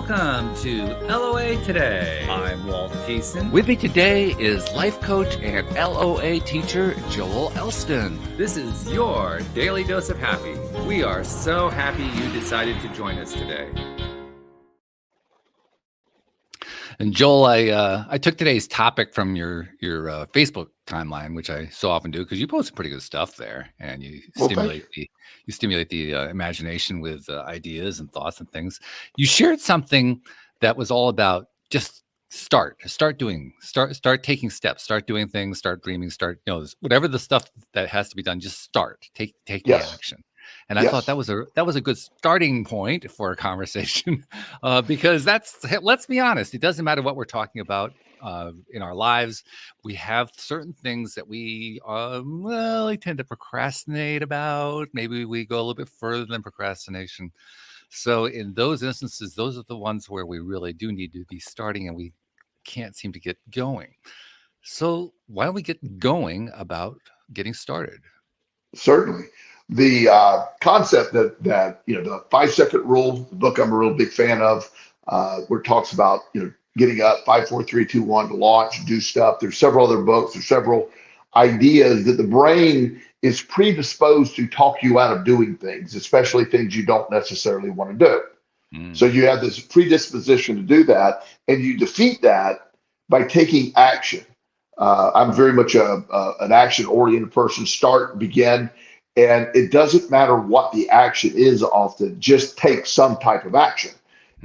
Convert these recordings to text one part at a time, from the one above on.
Welcome to LOA Today. I'm Walt Thiessen. With me today is life coach and LOA teacher Joel Elston. This is your daily dose of happy. We are so happy you decided to join us today. And Joel, I took today's topic from your Facebook timeline, which I so often do because you post some pretty good stuff there, and you stimulate the imagination with ideas and thoughts and things. You shared something that was all about just start taking steps, start doing things, start dreaming, whatever the stuff that has to be done, just start, take the action. And I thought that was a good starting point for a conversation because let's be honest, it doesn't matter what we're talking about in our lives. We have certain things that we tend to procrastinate about. Maybe we go a little bit further than procrastination. So in those instances, those are the ones where we really do need to be starting and we can't seem to get going. So why don't we get going about getting started? Certainly. The concept that the 5-second rule, the book I'm a real big fan of, where it talks about getting up 5, 4, 3, 2, 1 to launch, do stuff. There's several other books. There's several ideas that the brain is predisposed to talk you out of doing things, especially things you don't necessarily want to do. So you have this predisposition to do that, and you defeat that by taking action. I'm very much an action-oriented person. Start, begin. And it doesn't matter what the action is often, just take some type of action.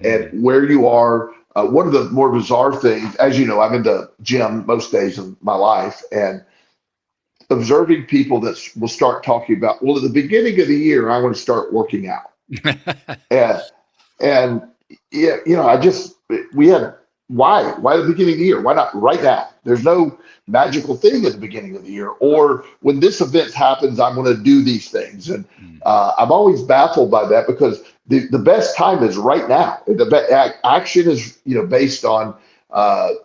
And where you are, one of the more bizarre things, as you know, I'm in the gym most days of my life, and observing people that will start talking about, well, at the beginning of the year, I want to start working out. Why at the beginning of the year? Why not right now? There's no magical thing at the beginning of the year. Or when this event happens, I'm going to do these things. And I'm always baffled by that because the best time is right now. The action is based on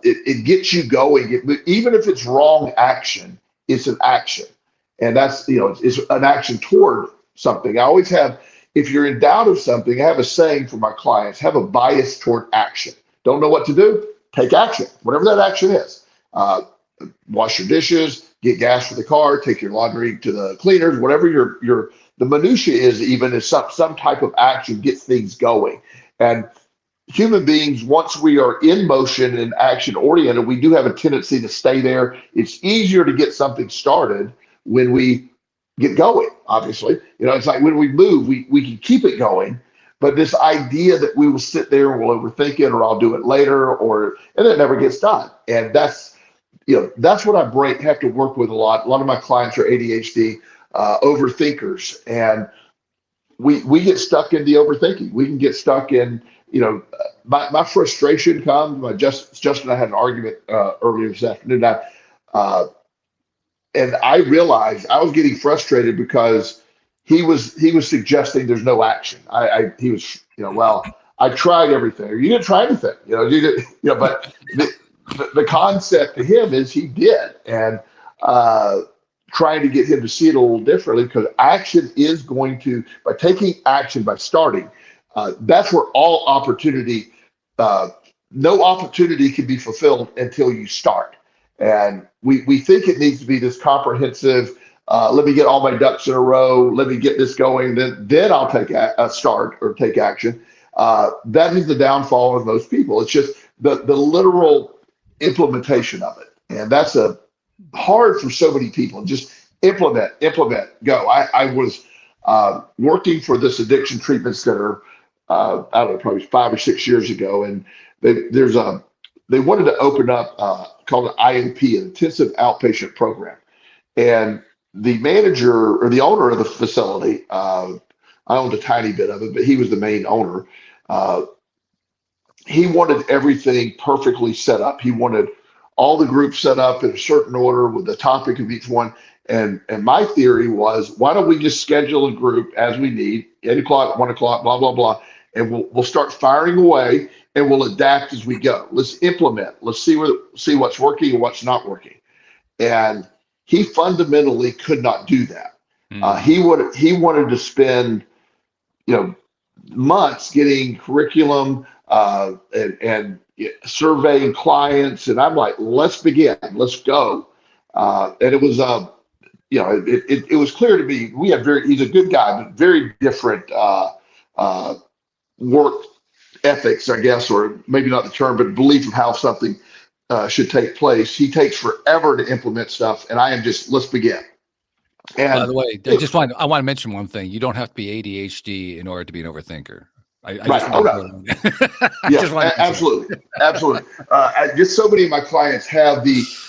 it gets you going. Even if it's wrong action, it's an action, and that's it's an action toward something. I always have, if you're in doubt of something, I have a saying for my clients: have a bias toward action. Don't know what to do? Take action, whatever that action is. Wash your dishes, get gas for the car, take your laundry to the cleaners, whatever the minutia is some type of action gets things going. And human beings, once we are in motion and action oriented, we do have a tendency to stay there. It's easier to get something started when we get going, obviously. It's like when we move, we can keep it going. But this idea that we will sit there and we'll overthink it, or I'll do it later, and it never gets done. And that's what I have to work with a lot. A lot of my clients are ADHD overthinkers, and we get stuck in the overthinking. We can get stuck in, my frustration comes. Justin and I had an argument earlier this afternoon, and I realized I was getting frustrated because he was suggesting there's no action. He was, I tried everything. You didn't try anything, but the concept to him is he did. And trying to get him to see it a little differently, because action is going to, by taking action, by starting, that's where all opportunity, no opportunity can be fulfilled until you start. And we think it needs to be this comprehensive, let me get all my ducks in a row, let me get this going, then I'll take a start or take action. That is the downfall of most people. It's just the literal implementation of it. And that's hard for so many people. Just implement, go. I was working for this addiction treatment center, I don't know, probably 5 or 6 years ago. And they wanted to open up called an IMP, an intensive outpatient program. And the manager or the owner of the facility, I owned a tiny bit of it, but he was the main owner. He wanted everything perfectly set up. He wanted all the groups set up in a certain order with the topic of each one. And my theory was, why don't we just schedule a group as we need, 8 o'clock, 1 o'clock, blah, blah, blah. And we'll start firing away and we'll adapt as we go. Let's implement. Let's see what's working and what's not working. And he fundamentally could not do that. He wanted to spend, months getting curriculum and surveying clients, and I'm like, let's begin, let's go. And it was it was clear to me he's a good guy, but very different work ethics, I guess, or maybe not the term, but belief of how something should take place. He takes forever to implement stuff, and I am just, let's begin. And by the way, I want to mention one thing. You don't have to be ADHD in order to be an overthinker. Absolutely. Just so many of my clients have when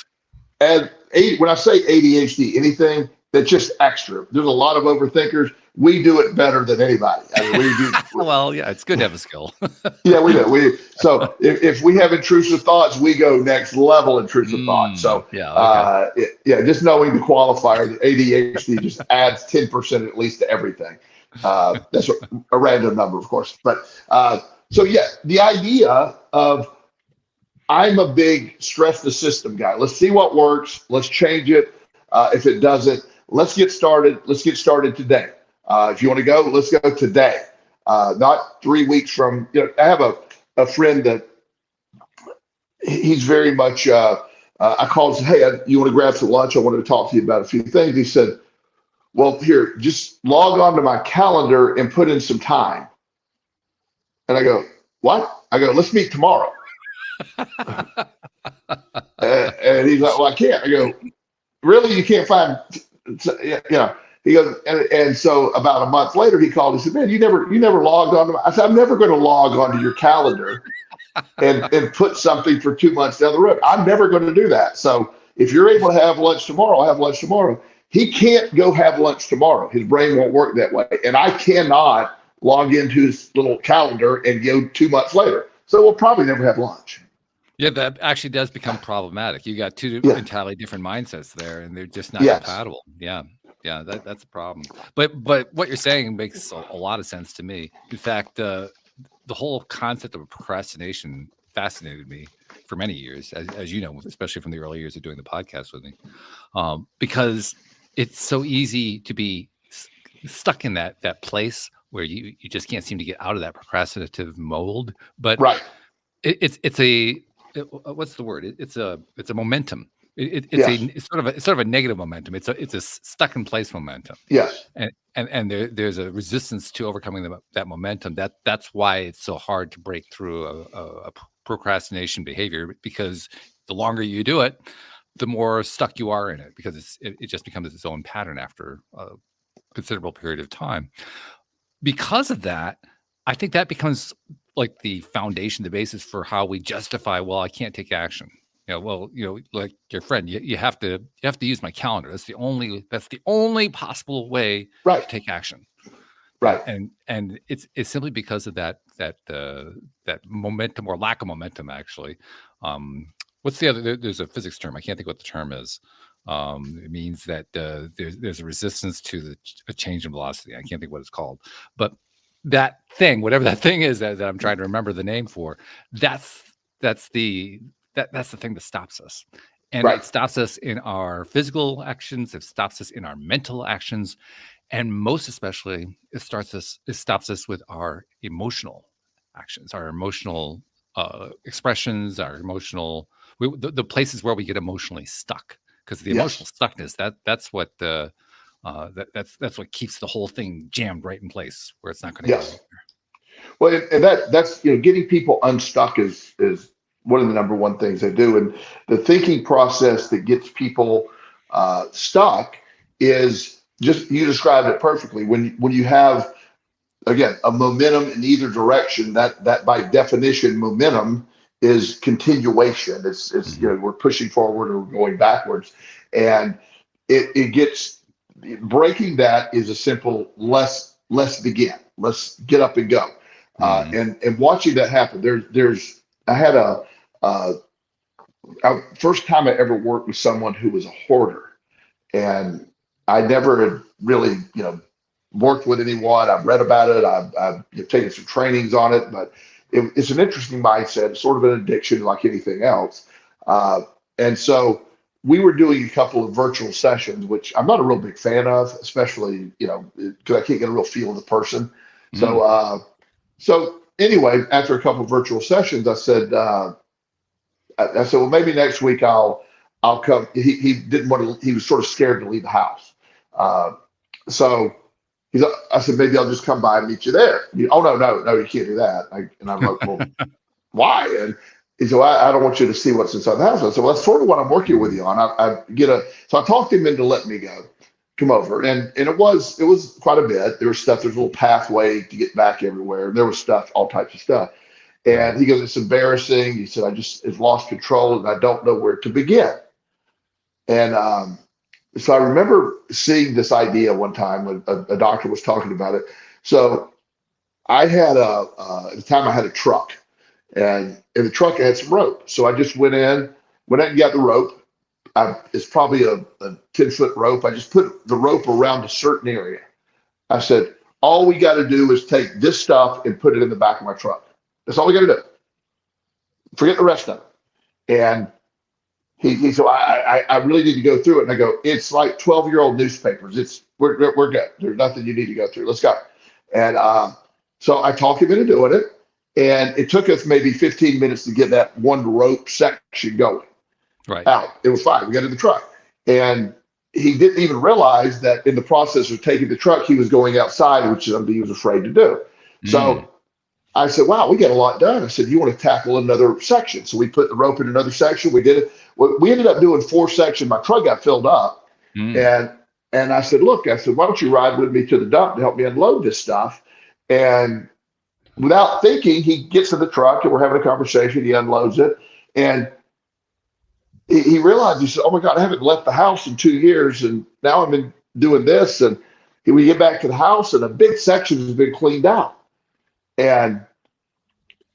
I say ADHD, anything that's just extra. There's a lot of overthinkers. We do it better than anybody. I mean, we do. Well, yeah, it's good to have a skill. Yeah, we do. So if we have intrusive thoughts, we go next level intrusive thoughts. So just knowing the qualifier, the ADHD just adds 10% at least to everything. That's a random number, of course. But the idea of I'm a big stress the system guy. Let's see what works. Let's change it. If it doesn't, let's get started. Let's get started today. If you want to go, let's go today. Not 3 weeks from. I have a friend that he's very much. I called and said, "Hey, you want to grab some lunch? I wanted to talk to you about a few things." He said, "Well, here, just log on to my calendar and put in some time." And I go, "What?" I go, "Let's meet tomorrow." And he's like, "Well, I can't." I go, "Really? You can't find?" He goes, and so about a month later, he called. He said, "Man, you never logged on to my." I said, "I'm never going to log onto your calendar and put something for 2 months down the road. I'm never going to do that. So if you're able to have lunch tomorrow, I'll have lunch tomorrow." He can't go have lunch tomorrow. His brain won't work that way, and I cannot log into his little calendar and go 2 months later. So we'll probably never have lunch. Yeah, that actually does become problematic. You got two entirely different mindsets there, and they're just not compatible. Yeah, that's a problem. But what you're saying makes a lot of sense to me. In fact, the whole concept of procrastination fascinated me for many years, as you know, especially from the early years of doing the podcast with me, because it's so easy to be stuck in that place where you just can't seem to get out of that procrastinative mold. But it's what's the word? It's a momentum. It's sort of a negative momentum. It's a stuck in place momentum. Yes. And there's a resistance to overcoming that momentum. That's why it's so hard to break through a procrastination behavior, because the longer you do it, the more stuck you are in it, because it just becomes its own pattern after a considerable period of time. Because of that, I think that becomes like the foundation, the basis for how we justify, well, I can't take action. Like your friend, you have to use my calendar. That's the only possible way to take action. Right. And it's simply because of that momentum or lack of momentum, actually. What's the other? There's a physics term. I can't think what the term is. It means that there's a resistance to a change in velocity. I can't think what it's called, but that thing, whatever that thing is that I'm trying to remember the name for, that's the thing that stops us. And it stops us in our physical actions. It stops us in our mental actions. And most especially, it stops us with our emotional actions, our emotional expressions, our emotional, the places where we get emotionally stuck. Because the emotional stuckness, that's what that's what keeps the whole thing jammed right in place, where it's not going to go anywhere. Well, and that's getting people unstuck is one of the number one things they do. And the thinking process that gets people stuck is just, you described it perfectly. When you have, again, a momentum in either direction, that by definition, momentum is continuation. It's we're pushing forward or going backwards, and it gets, breaking that is a simple let's begin, let's get up and go. And watching that happen, I had first time I ever worked with someone who was a hoarder, and I never had really worked with anyone. I've read about it. I've taken some trainings on it, but it's an interesting mindset. It's sort of an addiction like anything else. And so we were doing a couple of virtual sessions, which I'm not a real big fan of, especially, because I can't get a real feel of the person. So So anyway, after a couple of virtual sessions, I said, I said, well, maybe next week I'll come. He didn't want to. He was sort of scared to leave the house. Uh, so I said, maybe I'll just come by and meet you there. Oh no, you can't do that. And I'm like, well, why? And he said, well, I don't want you to see what's inside the house. I said, well, that's sort of what I'm working with you on. So I talked him into letting me come over, and it was quite a bit. There was stuff. There's a little pathway to get back everywhere. There was stuff, all types of stuff. And he goes, it's embarrassing. He said, I just have lost control and I don't know where to begin. And so I remember seeing this idea one time when a doctor was talking about it. So I had at the time I had a truck, and in the truck I had some rope. So I just went out and got the rope. It's probably a 10-foot rope. I just put the rope around a certain area. I said, all we got to do is take this stuff and put it in the back of my truck. That's all we got to do. Forget the rest of it. And he said, I really need to go through it. And I go, it's like 12-year-old newspapers. We're good. There's nothing you need to go through. Let's go. And so I talked him into doing it. And it took us maybe 15 minutes to get that one rope section going. Right. Out. It was fine. We got in the truck. And he didn't even realize that in the process of taking the truck, he was going outside, which he was afraid to do. So I said, wow, we got a lot done. I said, you want to tackle another section? So we put the rope in another section. We did it. We ended up doing 4 sections. My truck got filled up. And I said, look, why don't you ride with me to the dump to help me unload this stuff? And without thinking, he gets in the truck and we're having a conversation. He unloads it. And he realized, he said, oh my God, I haven't left the house in 2 years. And now I've been doing this. And we get back to the house and a big section has been cleaned out. And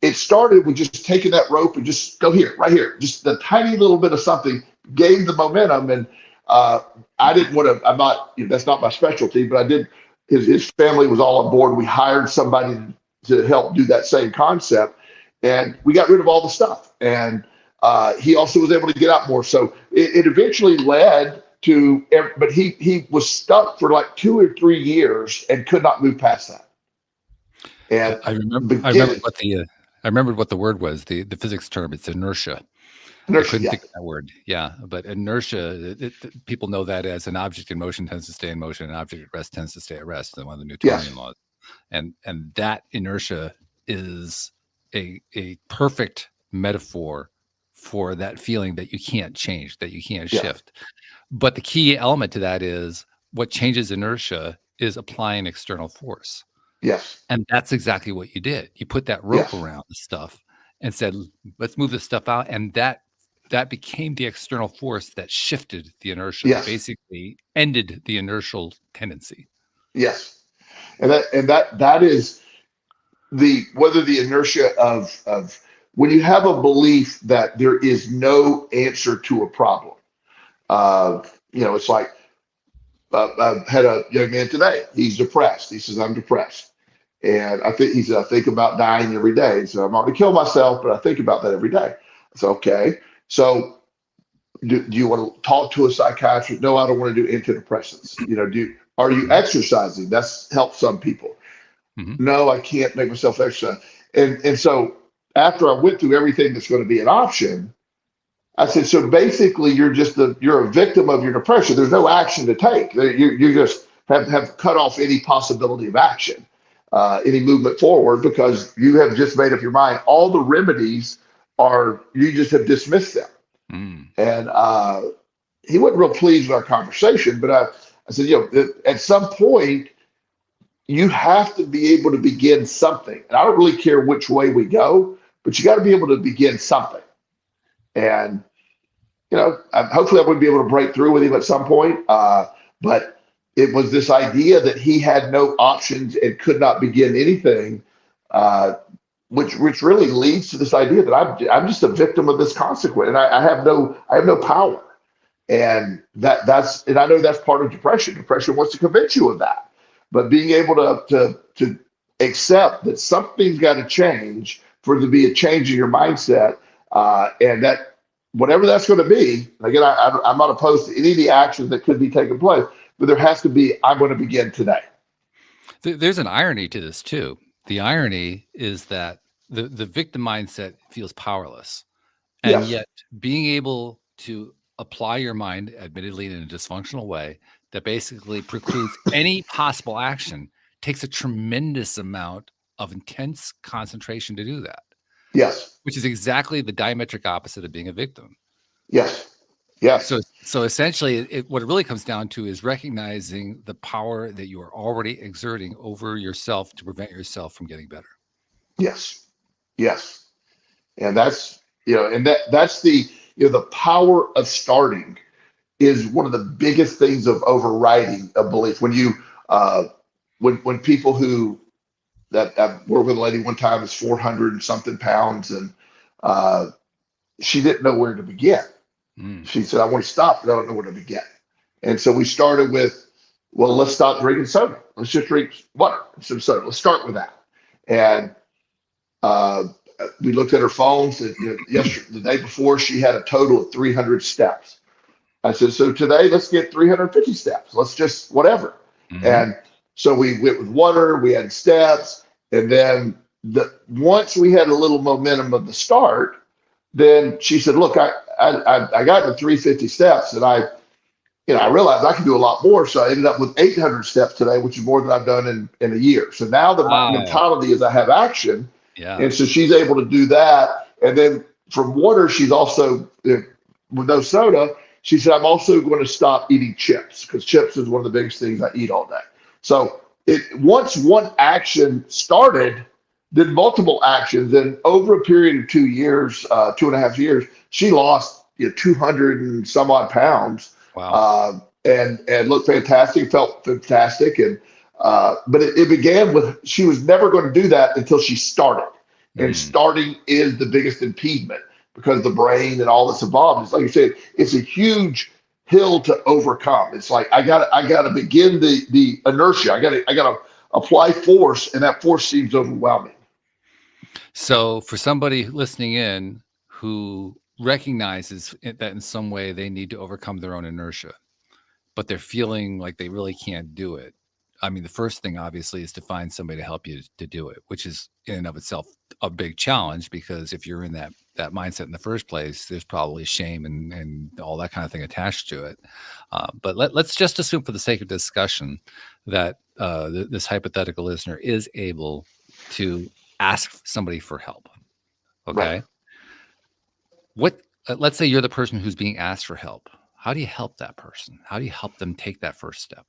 it started with just taking that rope and just go here, right here. Just the tiny little bit of something gave the momentum. And I didn't want to, I'm not, that's not my specialty, but I did, his family was all on board. We hired somebody to help do that same concept. And we got rid of all the stuff. And he also was able to get out more. So it eventually led to, but he was stuck for like 2 or 3 years and could not move past that. And I remembered what the word was, the physics term. It's inertia. I couldn't think of that word. Yeah, but inertia, people know that as an object in motion tends to stay in motion, an object at rest tends to stay at rest. One of the Newtonian laws, and that inertia is a perfect metaphor for that feeling that you can't change, that you can't shift. But the key element to that is what changes inertia is applying external force. Yes. And that's exactly what you did. You put that rope around the stuff and said, let's move this stuff out. And that became the external force that shifted the inertia, that basically ended the inertial tendency. Yes. And that is whether the inertia of when you have a belief that there is no answer to a problem. It's like I had a young man today. He's depressed. He says, I'm depressed. And I think about dying every day. So I'm not going to kill myself, but I think about that every day. So, okay. So do you want to talk to a psychiatrist? No, I don't want to do antidepressants. Are you exercising? That's helped some people. No, I can't make myself exercise. And so after I went through everything that's going to be an option, I said, so basically you're a victim of your depression. There's no action to take. You just have cut off any possibility of action, any movement forward, because you have just made up your mind. All the remedies you just have dismissed them. And he wasn't real pleased with our conversation, but I said, at some point you have to be able to begin something. And I don't really care which way we go, but you got to be able to begin something. And, hopefully I would be able to break through with him at some point. But it was this idea that he had no options and could not begin anything, which really leads to this idea that I'm just a victim of this consequence, and I have no power. And and I know that's part of depression. Depression wants to convince you of that, but being able to accept that something's got to change for there to be a change in your mindset, and that whatever that's going to be. Again, I'm not opposed to any of the actions that could be taking place, but there has to be. I'm going to begin today. There's an irony to this too, The irony is that the victim mindset feels powerless. And Yes. yet being able to apply your mind, admittedly in a dysfunctional way, that basically precludes any possible action takes a tremendous amount of intense concentration to do that, Yes. which is exactly the diametric opposite of being a victim. Yes. So, Yes. so essentially, what it really comes down to is recognizing the power that you are already exerting over yourself to prevent yourself from getting better. Yes. Yes. And that's, and that's the power of starting is one of the biggest things of overriding a belief. When you, when people who, that I worked with a lady one time is 400 and something pounds, and she didn't know where to begin. She said, I want to stop, but I don't know where to begin. And so we started with, well, let's stop drinking soda. Let's just drink water instead of soda. Let's start with that. And uh, we looked at her phones. And, yesterday, the day before, she had a total of 300 steps. I said, so today, let's get 350 steps. Let's just whatever. And so we went with water. We had steps. And then once we had a little momentum of the start, then she said, look, I got to 350 steps, and I realized I could do a lot more. So I ended up with 800 steps today, which is more than I've done in a year. So now the mentality is I have action. Yeah. And so she's able to do that. And then from water, she's also, with no soda, she said, I'm also going to stop eating chips, because chips is one of the biggest things I eat all day. So once one action started, then multiple actions, and over a period of 2 years, 2.5 years, she lost 200 and some odd pounds. Wow. And looked fantastic, felt fantastic. And but it began with, she was never going to do that until she started. And starting is the biggest impediment, because the brain and all that's involved. It's like you said, it's a huge hill to overcome. It's like I gotta begin the inertia. I gotta apply force, and that force seems overwhelming. So for somebody listening in who recognizes that in some way they need to overcome their own inertia, but they're feeling like they really can't do it. I mean, the first thing obviously is to find somebody to help you to do it, which is in and of itself a big challenge, because if you're in that mindset in the first place, there's probably shame and all that kind of thing attached to it. But let's just assume, for the sake of discussion, that this hypothetical listener is able to ask somebody for help. Okay. Right. Let's say you're the person who's being asked for help. How do you help that person? How do you help them take that first step?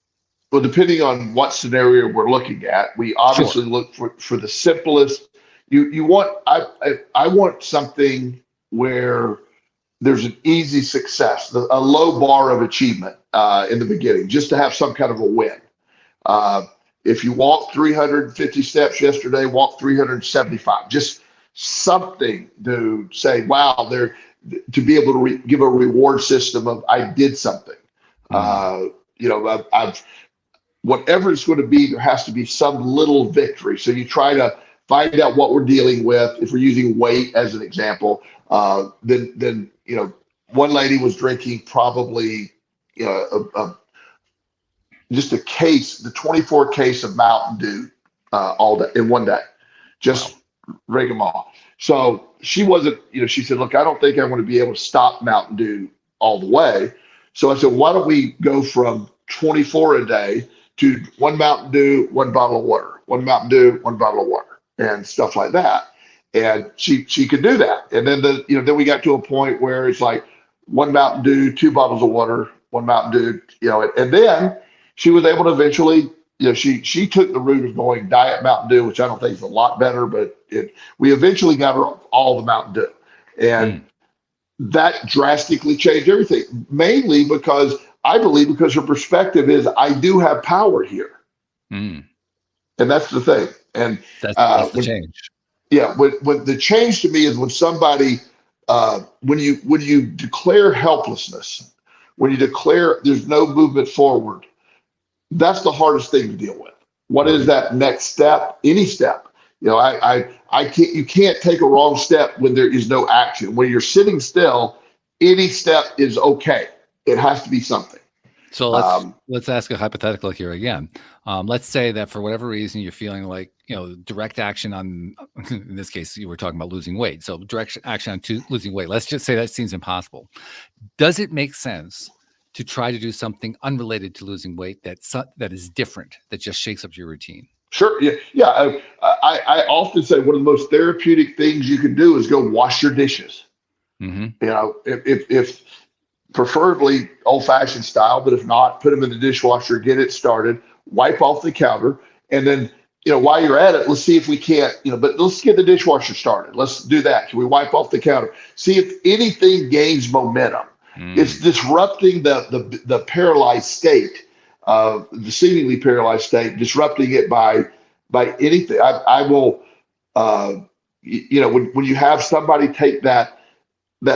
Well, depending on what scenario we're looking at, we obviously look for the simplest. You want, I want something where there's an easy success, a low bar of achievement in the beginning, just to have some kind of a win. If you walked 350 steps yesterday, walk 375, just something to say, wow, to be able to give a reward system of, I did something. I've whatever it's going to be, there has to be some little victory. So you try to find out what we're dealing with. If we're using weight as an example, then one lady was drinking probably just a case, the 24 case of Mountain Dew all day in one day, just rig them all. So she wasn't, she said, look, I don't think I'm going to be able to stop Mountain Dew all the way. So I said, why don't we go from 24 a day to one Mountain Dew, one bottle of water, one Mountain Dew, one bottle of water, and stuff like that. And she could do that. And then then we got to a point where it's like one Mountain Dew, two bottles of water, one Mountain Dew, and then she was able to eventually, she took the route of going diet Mountain Dew, which I don't think is a lot better, but we eventually got her all the Mountain Dew. And that drastically changed everything, mainly because her perspective is, I do have power here. And that's the thing. And that's the change. Yeah. When the change to me is when somebody, when you declare helplessness, when you declare there's no movement forward, that's the hardest thing to deal with. What is that next step? Any step. You can't take a wrong step when there is no action. When you're sitting still, any step is okay. It has to be something. So let's ask a hypothetical here again. Let's say that for whatever reason you're feeling like, direct action on, in this case, you were talking about losing weight. So direct action on losing weight. Let's just say that seems impossible. Does it make sense to try to do something unrelated to losing weight that is different, that just shakes up your routine? Sure. Yeah. I often say one of the most therapeutic things you can do is go wash your dishes. If preferably old-fashioned style, but if not, put them in the dishwasher, get it started, wipe off the counter, and then, while you're at it, let's see if we can't, but let's get the dishwasher started. Let's do that. Can we wipe off the counter? See if anything gains momentum. It's disrupting the paralyzed state, the seemingly paralyzed state, disrupting it by anything. I will, when you have somebody take that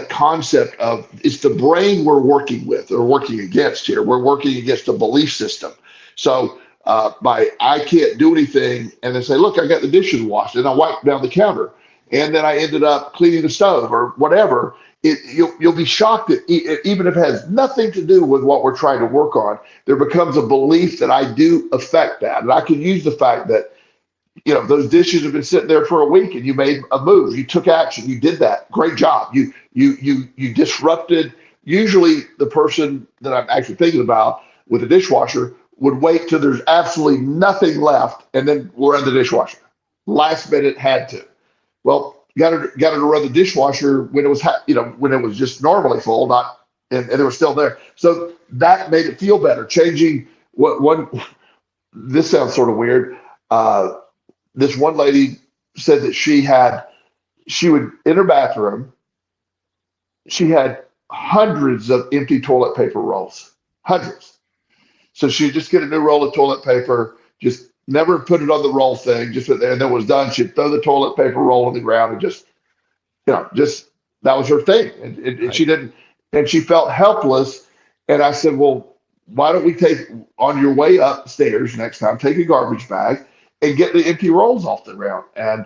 concept of it's the brain we're working with or working against here. We're working against a belief system. So I can't do anything and then say, look, I got the dishes washed and I wiped down the counter and then I ended up cleaning the stove or whatever. You'll be shocked that even if it has nothing to do with what we're trying to work on, there becomes a belief that I do affect that. And I can use the fact that those dishes have been sitting there for a week and you made a move. You took action. You did that. Great job. You disrupted. Usually the person that I'm actually thinking about with the dishwasher would wait till there's absolutely nothing left and then we'll run the dishwasher. Last minute had to. Well, got her to run the dishwasher when it was, when it was just normally full, and it was still there. So that made it feel better. Changing this sounds sort of weird. This one lady said that she would, in her bathroom, she had hundreds of empty toilet paper rolls, hundreds. So she'd just get a new roll of toilet paper, just never put it on the roll thing, just put it there, and then it was done. She'd throw the toilet paper roll on the ground and just that was her thing. And she didn't, and she felt helpless. And I said, well, why don't we take on your way upstairs next time, take a garbage bag and get the empty rolls off the ground. And,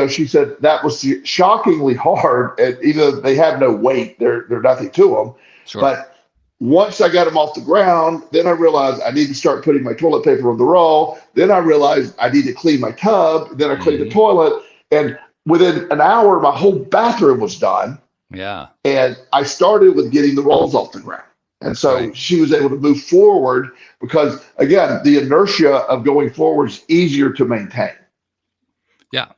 she said that was shockingly hard. And even though they have no weight, they're nothing to them. Sure. But once I got them off the ground, then I realized I need to start putting my toilet paper on the roll. Then I realized I need to clean my tub. Then I cleaned the toilet. And within an hour, my whole bathroom was done. Yeah. And I started with getting the rolls off the ground. And so she was able to move forward because, again, the inertia of going forward is easier to maintain. Yeah.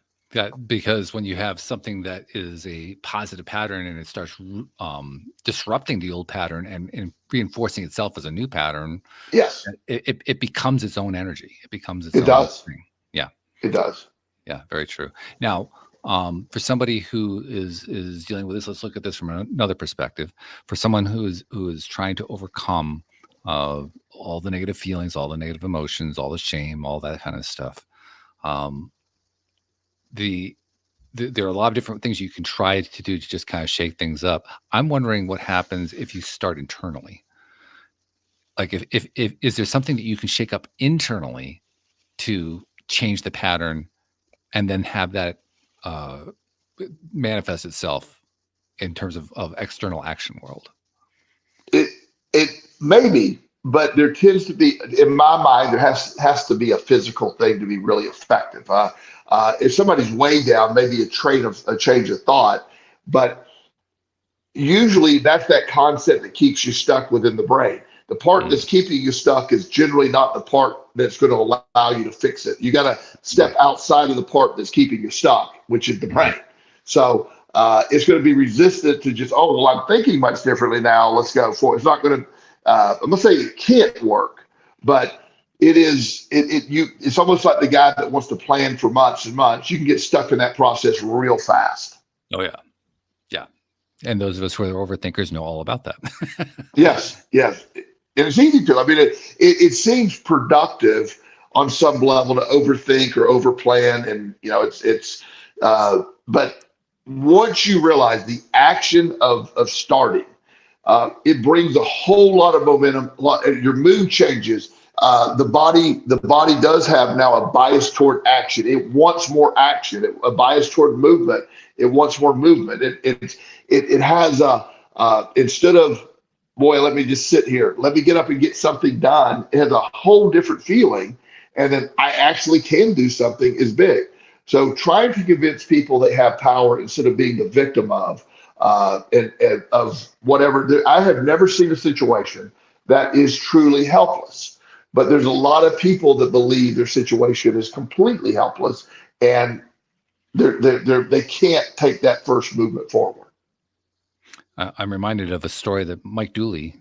Because when you have something that is a positive pattern and it starts disrupting the old pattern and reinforcing itself as a new pattern, yes, it becomes its own energy. It becomes its own thing. Yeah. It does. Yeah, very true. Now, for somebody who is dealing with this, let's look at this from another perspective. For someone who is trying to overcome all the negative feelings, all the negative emotions, all the shame, all that kind of stuff, there are a lot of different things you can try to do to just kind of shake things up. I'm wondering what happens if you start internally. Like, if is there something that you can shake up internally to change the pattern, and then have that manifest itself in terms of external action world? It may be, but there tends to be, in my mind, there has to be a physical thing to be really effective. If somebody's way down, maybe a change of thought, but usually that's that concept that keeps you stuck within the brain. The part that's keeping you stuck is generally not the part that's going to allow you to fix it. You got to step outside of the part that's keeping you stuck, which is the brain. So it's going to be resistant to just, oh, well, I'm thinking much differently now. Let's go for it. It's not going to, I'm going to say it can't work, but it's almost like the guy that wants to plan for months and months. You can get stuck in that process real fast. Oh, yeah. Yeah. And those of us who are overthinkers know all about that. Yes. And it's easy to. I mean, it seems productive on some level to overthink or overplan, and but once you realize the action of starting, it brings a whole lot of momentum. Your mood changes. The body does have now a bias toward action. It wants more action. A bias toward movement. It wants more movement. It has instead of boy, let me just sit here. Let me get up and get something done. It has a whole different feeling. And then I actually can do something is big. So trying to convince people they have power instead of being the victim of, and of whatever. I have never seen a situation that is truly helpless. But there's a lot of people that believe their situation is completely helpless, and they can't take that first movement forward. I'm reminded of a story that Mike Dooley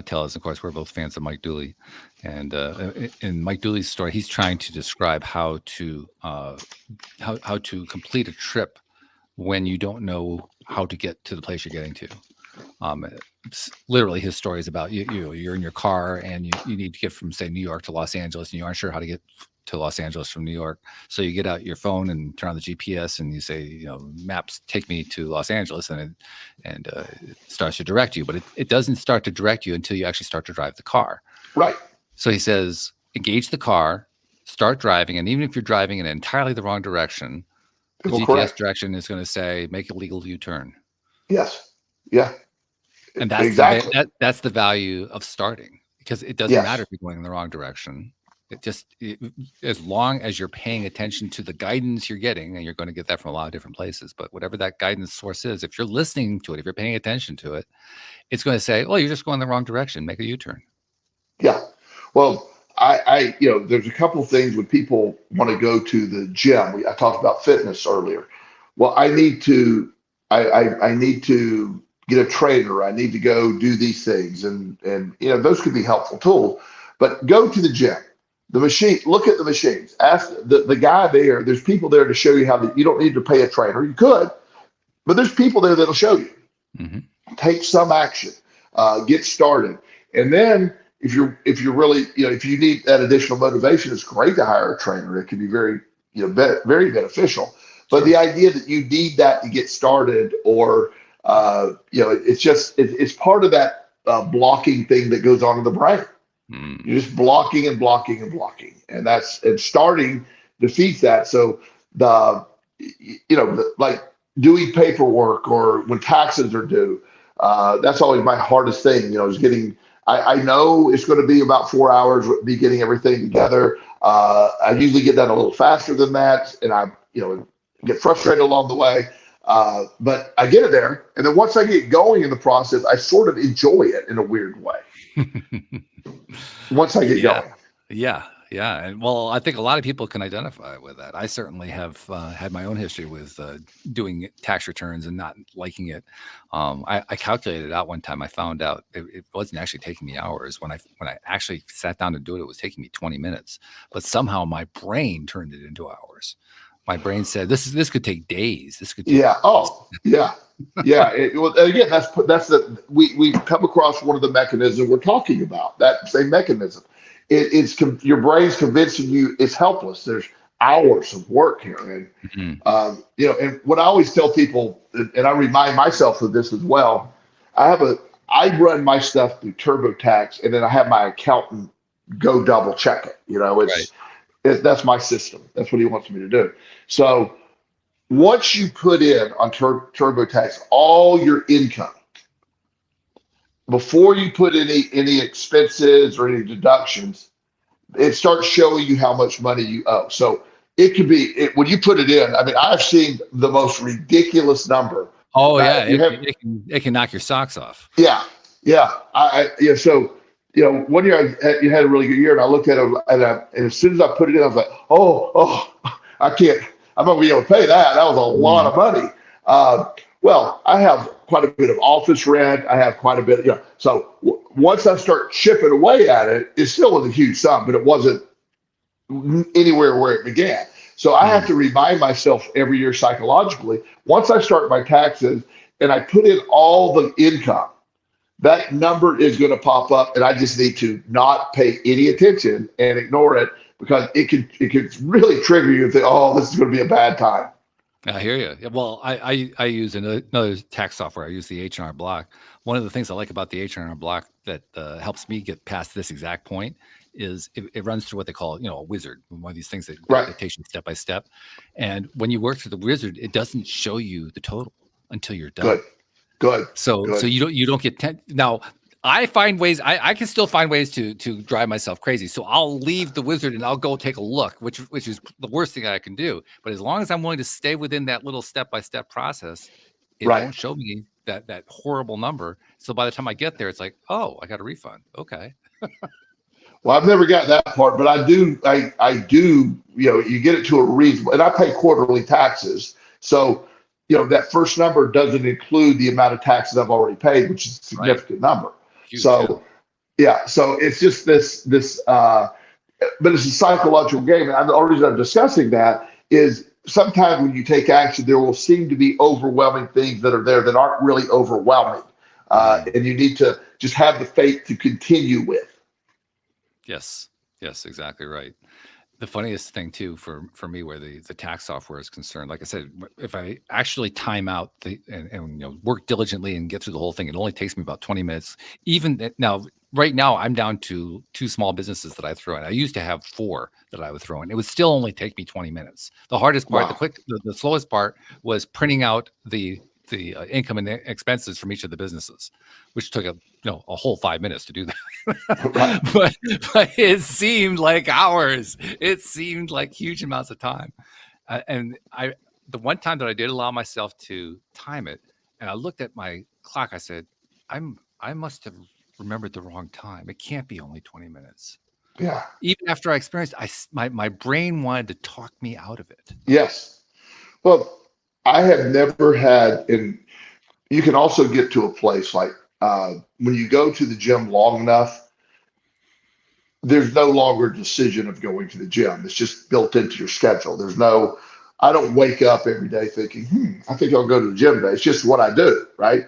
tells. Of course, we're both fans of Mike Dooley, and in Mike Dooley's story, he's trying to describe how to complete a trip when you don't know how to get to the place you're getting to. Literally, his story is about you're in your car and you need to get from, say, New York to Los Angeles, and you aren't sure how to get to Los Angeles from New York. So you get out your phone and turn on the GPS and you say, maps, take me to Los Angeles, and it starts to direct you. But it doesn't start to direct you until you actually start to drive the car. Right. So he says, engage the car, start driving, and even if you're driving in entirely the wrong direction, the GPS direction is going to say, make a legal U-turn. Yes. Yeah. And that's exactly that's the value of starting, because it doesn't matter if you're going in the wrong direction. As long as you're paying attention to the guidance you're getting, and you're going to get that from a lot of different places, but whatever that guidance source is, if you're listening to it, if you're paying attention to it, it's going to say, well, you're just going the wrong direction, make a U-turn. Yeah. Well, I there's a couple of things when people want to go to the gym. I talked about fitness earlier. Well, I need to get a trainer. I need to go do these things, and those could be helpful tools. But go to the gym, the machine. Look at the machines. Ask the guy there. There's people there to show you how. You don't need to pay a trainer. You could, but there's people there that'll show you. Mm-hmm. Take some action. Get started, and then if you're really if you need that additional motivation, it's great to hire a trainer. It can be very very beneficial. But the idea that you need that to get started, or it's part of that blocking thing that goes on in the brain. You're just blocking and blocking and blocking, and starting defeats that. So like doing paperwork or when taxes are due, that's always my hardest thing. Is getting. I know it's going to be about 4 hours. Be getting everything together. I usually get done a little faster than that, and I get frustrated along the way. But I get it there. And then once I get going in the process, I sort of enjoy it in a weird way. Once I get going. Yeah. And well, I think a lot of people can identify with that. I certainly have had my own history with doing tax returns and not liking it. I calculated out one time. I found out it wasn't actually taking me hours. When I actually sat down to do it, it was taking me 20 minutes. But somehow my brain turned it into hours. My brain said, "This could take days. This could." Take yeah. Again, we've come across one of the mechanisms we're talking about. That same mechanism. It's your brain's convincing you it's helpless. There's hours of work here, and and what I always tell people, and I remind myself of this as well. I run my stuff through TurboTax, and then I have my accountant go double check it. That's my system. That's what he wants me to do. So once you put in on TurboTax all your income, before you put any expenses or any deductions, it starts showing you how much money you owe. So it could be when you put it in. I mean, I've seen the most ridiculous number. Oh yeah, it can knock your socks off. Yeah. So. 1 year you had a really good year, and I looked at it, and as soon as I put it in, I was like, oh, I can't. I'm not gonna be able to pay that. That was a lot of money. Well, I have quite a bit of office rent. I have quite a bit. So once I start chipping away at it, it still was a huge sum, but it wasn't anywhere where it began. So I have to remind myself every year psychologically. Once I start my taxes and I put in all the income, that number is going to pop up, and I just need to not pay any attention and ignore it, because it could really trigger you and think, oh, this is going to be a bad time. I hear you. Well, I use another tax software. I use the H&R Block. One of the things I like about the H&R Block that helps me get past this exact point is it runs through what they call a wizard, one of these things that takes you step by step. And when you work through the wizard, it doesn't show you the total until you're done. Good. So you don't get now. I find ways. I can still find ways to drive myself crazy. So I'll leave the wizard and I'll go take a look, which is the worst thing I can do. But as long as I'm willing to stay within that little step-by-step process, it Right. won't show me that horrible number. So by the time I get there, it's like, oh, I got a refund. Okay. Well, I've never got that part, but I do. I do. You get it to a reasonable, and I pay quarterly taxes, so that first number doesn't include the amount of taxes I've already paid, which is a significant number. Huge, So, yeah. So it's just this. But it's a psychological game, and the only reason I'm discussing that is sometimes when you take action, there will seem to be overwhelming things that are there that aren't really overwhelming, and you need to just have the faith to continue with. Yes, exactly right. The funniest thing too for me where the tax software is concerned, like I said, if I actually time out and work diligently and get through the whole thing, it only takes me about 20 minutes. Even now, right now, I'm down to 2 small businesses that I throw in. I used to have 4 that I would throw in. It would still only take me 20 minutes. The hardest part, Wow. the slowest part was printing out the income and expenses from each of the businesses, which took a whole 5 minutes to do that. Right. but it seemed like hours. It seemed like huge amounts of time. And the one time that I did allow myself to time it, and I looked at my clock, I said, I must have remembered the wrong time. It can't be only 20 minutes. Yeah. Even after I experienced, my brain wanted to talk me out of it. Yes. Well, I have never had, and you can also get to a place like when you go to the gym long enough, there's no longer a decision of going to the gym. It's just built into your schedule. I don't wake up every day thinking, I think I'll go to the gym today. It's just what I do, right?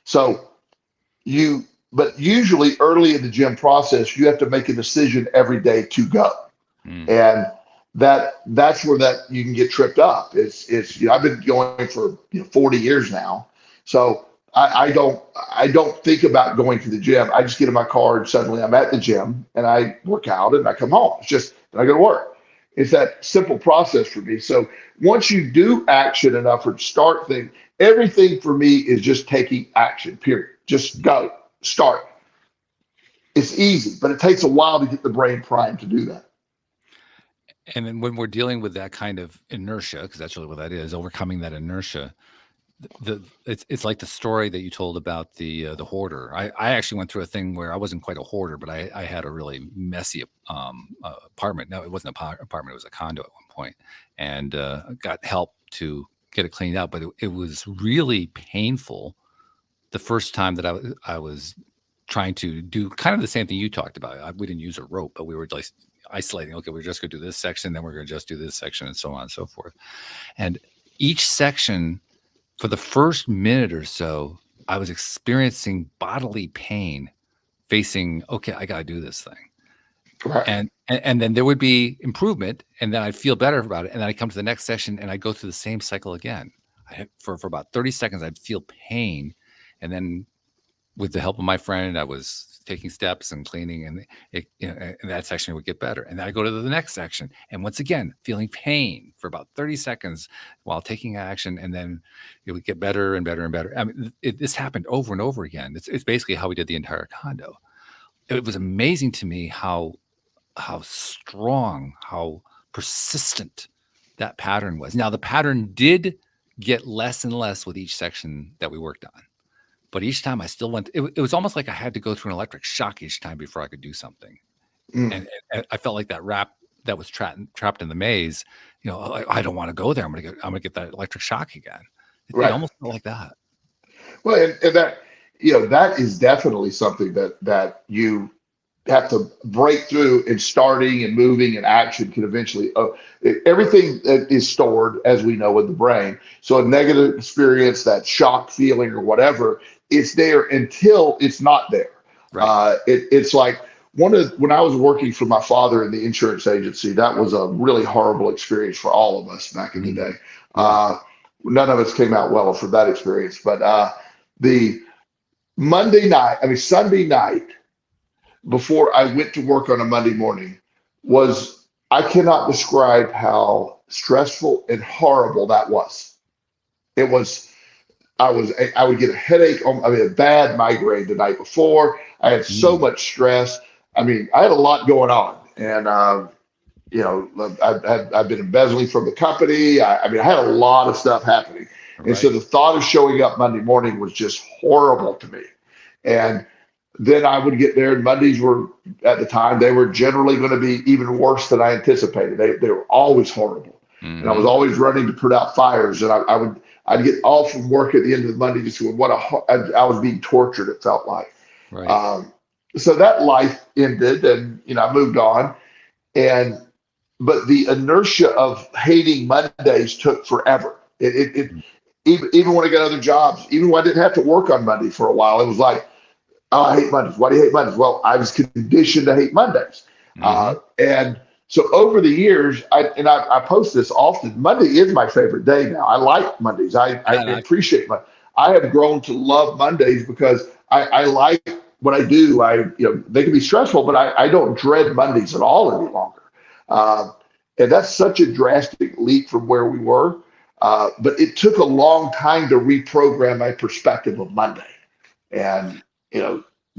So but usually early in the gym process, you have to make a decision every day to go. And that's where you can get tripped up. I've been going for 40 years now. So I don't think about going to the gym. I just get in my car and suddenly I'm at the gym and I work out and I come home. It's just, and I go to work. It's that simple process for me. So once you do action enough or start things, everything for me is just taking action, period. Just go, start. It's easy, but it takes a while to get the brain primed to do that. And then when we're dealing with that kind of inertia, because that's really what that is, overcoming that inertia, it's like the story that you told about the hoarder. I actually went through a thing where I wasn't quite a hoarder, but I had a really messy apartment. No, it wasn't an apartment; it was a condo at one point, and got help to get it cleaned out. But it was really painful the first time that I was trying to do kind of the same thing you talked about. We didn't use a rope, but we were like isolating. Okay, we're just going to do this section, then we're going to just do this section, and so on and so forth. And each section, for the first minute or so, I was experiencing bodily pain, facing, okay, I got to do this thing. Right. And then there would be improvement, and then I'd feel better about it. And then I'd come to the next session, and I'd go through the same cycle again. For about 30 seconds, I'd feel pain. And then with the help of my friend, I was taking steps and cleaning, and and that section would get better. And then I go to the next section, and once again, feeling pain for about 30 seconds while taking action, and then it would get better and better and better. I mean, this happened over and over again. It's basically how we did the entire condo. It was amazing to me how strong, how persistent that pattern was. Now, the pattern did get less and less with each section that we worked on. But each time I still went, it was almost like I had to go through an electric shock each time before I could do something. And I felt like that rat that was trapped in the maze, I don't want to go there. I'm gonna get that electric shock again. It almost felt like that. Well, and that, that is definitely something that you have to break through, and starting and moving and action can eventually, everything that is stored, as we know, in the brain. So a negative experience, that shock feeling or whatever, it's there until it's not there. Right. It's like when I was working for my father in the insurance agency, that was a really horrible experience for all of us back in the day. Yeah. None of us came out well from that experience, but the Sunday night, before I went to work on a Monday morning, I cannot describe how stressful and horrible that was. It was I would get a headache, a bad migraine the night before. I had so much stress. I mean, I had a lot going on, and I've been embezzling from the company. I mean, I had a lot of stuff happening, and so Right. the thought of showing up Monday morning was just horrible to me. And then I would get there, and Mondays were, at the time, they were generally going to be even worse than I anticipated. They were always horrible, and I was always running to put out fires. And I'd get off from work at the end of the Monday just going, I was being tortured. It felt like. Right. So that life ended, and I moved on, and but the inertia of hating Mondays took forever. Even when I got other jobs, even when I didn't have to work on Monday for a while, it was like, oh, I hate Mondays. Why do you hate Mondays? Well, I was conditioned to hate Mondays. And so over the years, I post this often. Monday is my favorite day now. I like Mondays. I appreciate Monday. I have grown to love Mondays because I like what I do. They can be stressful, but I don't dread Mondays at all any longer. And that's such a drastic leap from where we were. But it took a long time to reprogram my perspective of Monday. And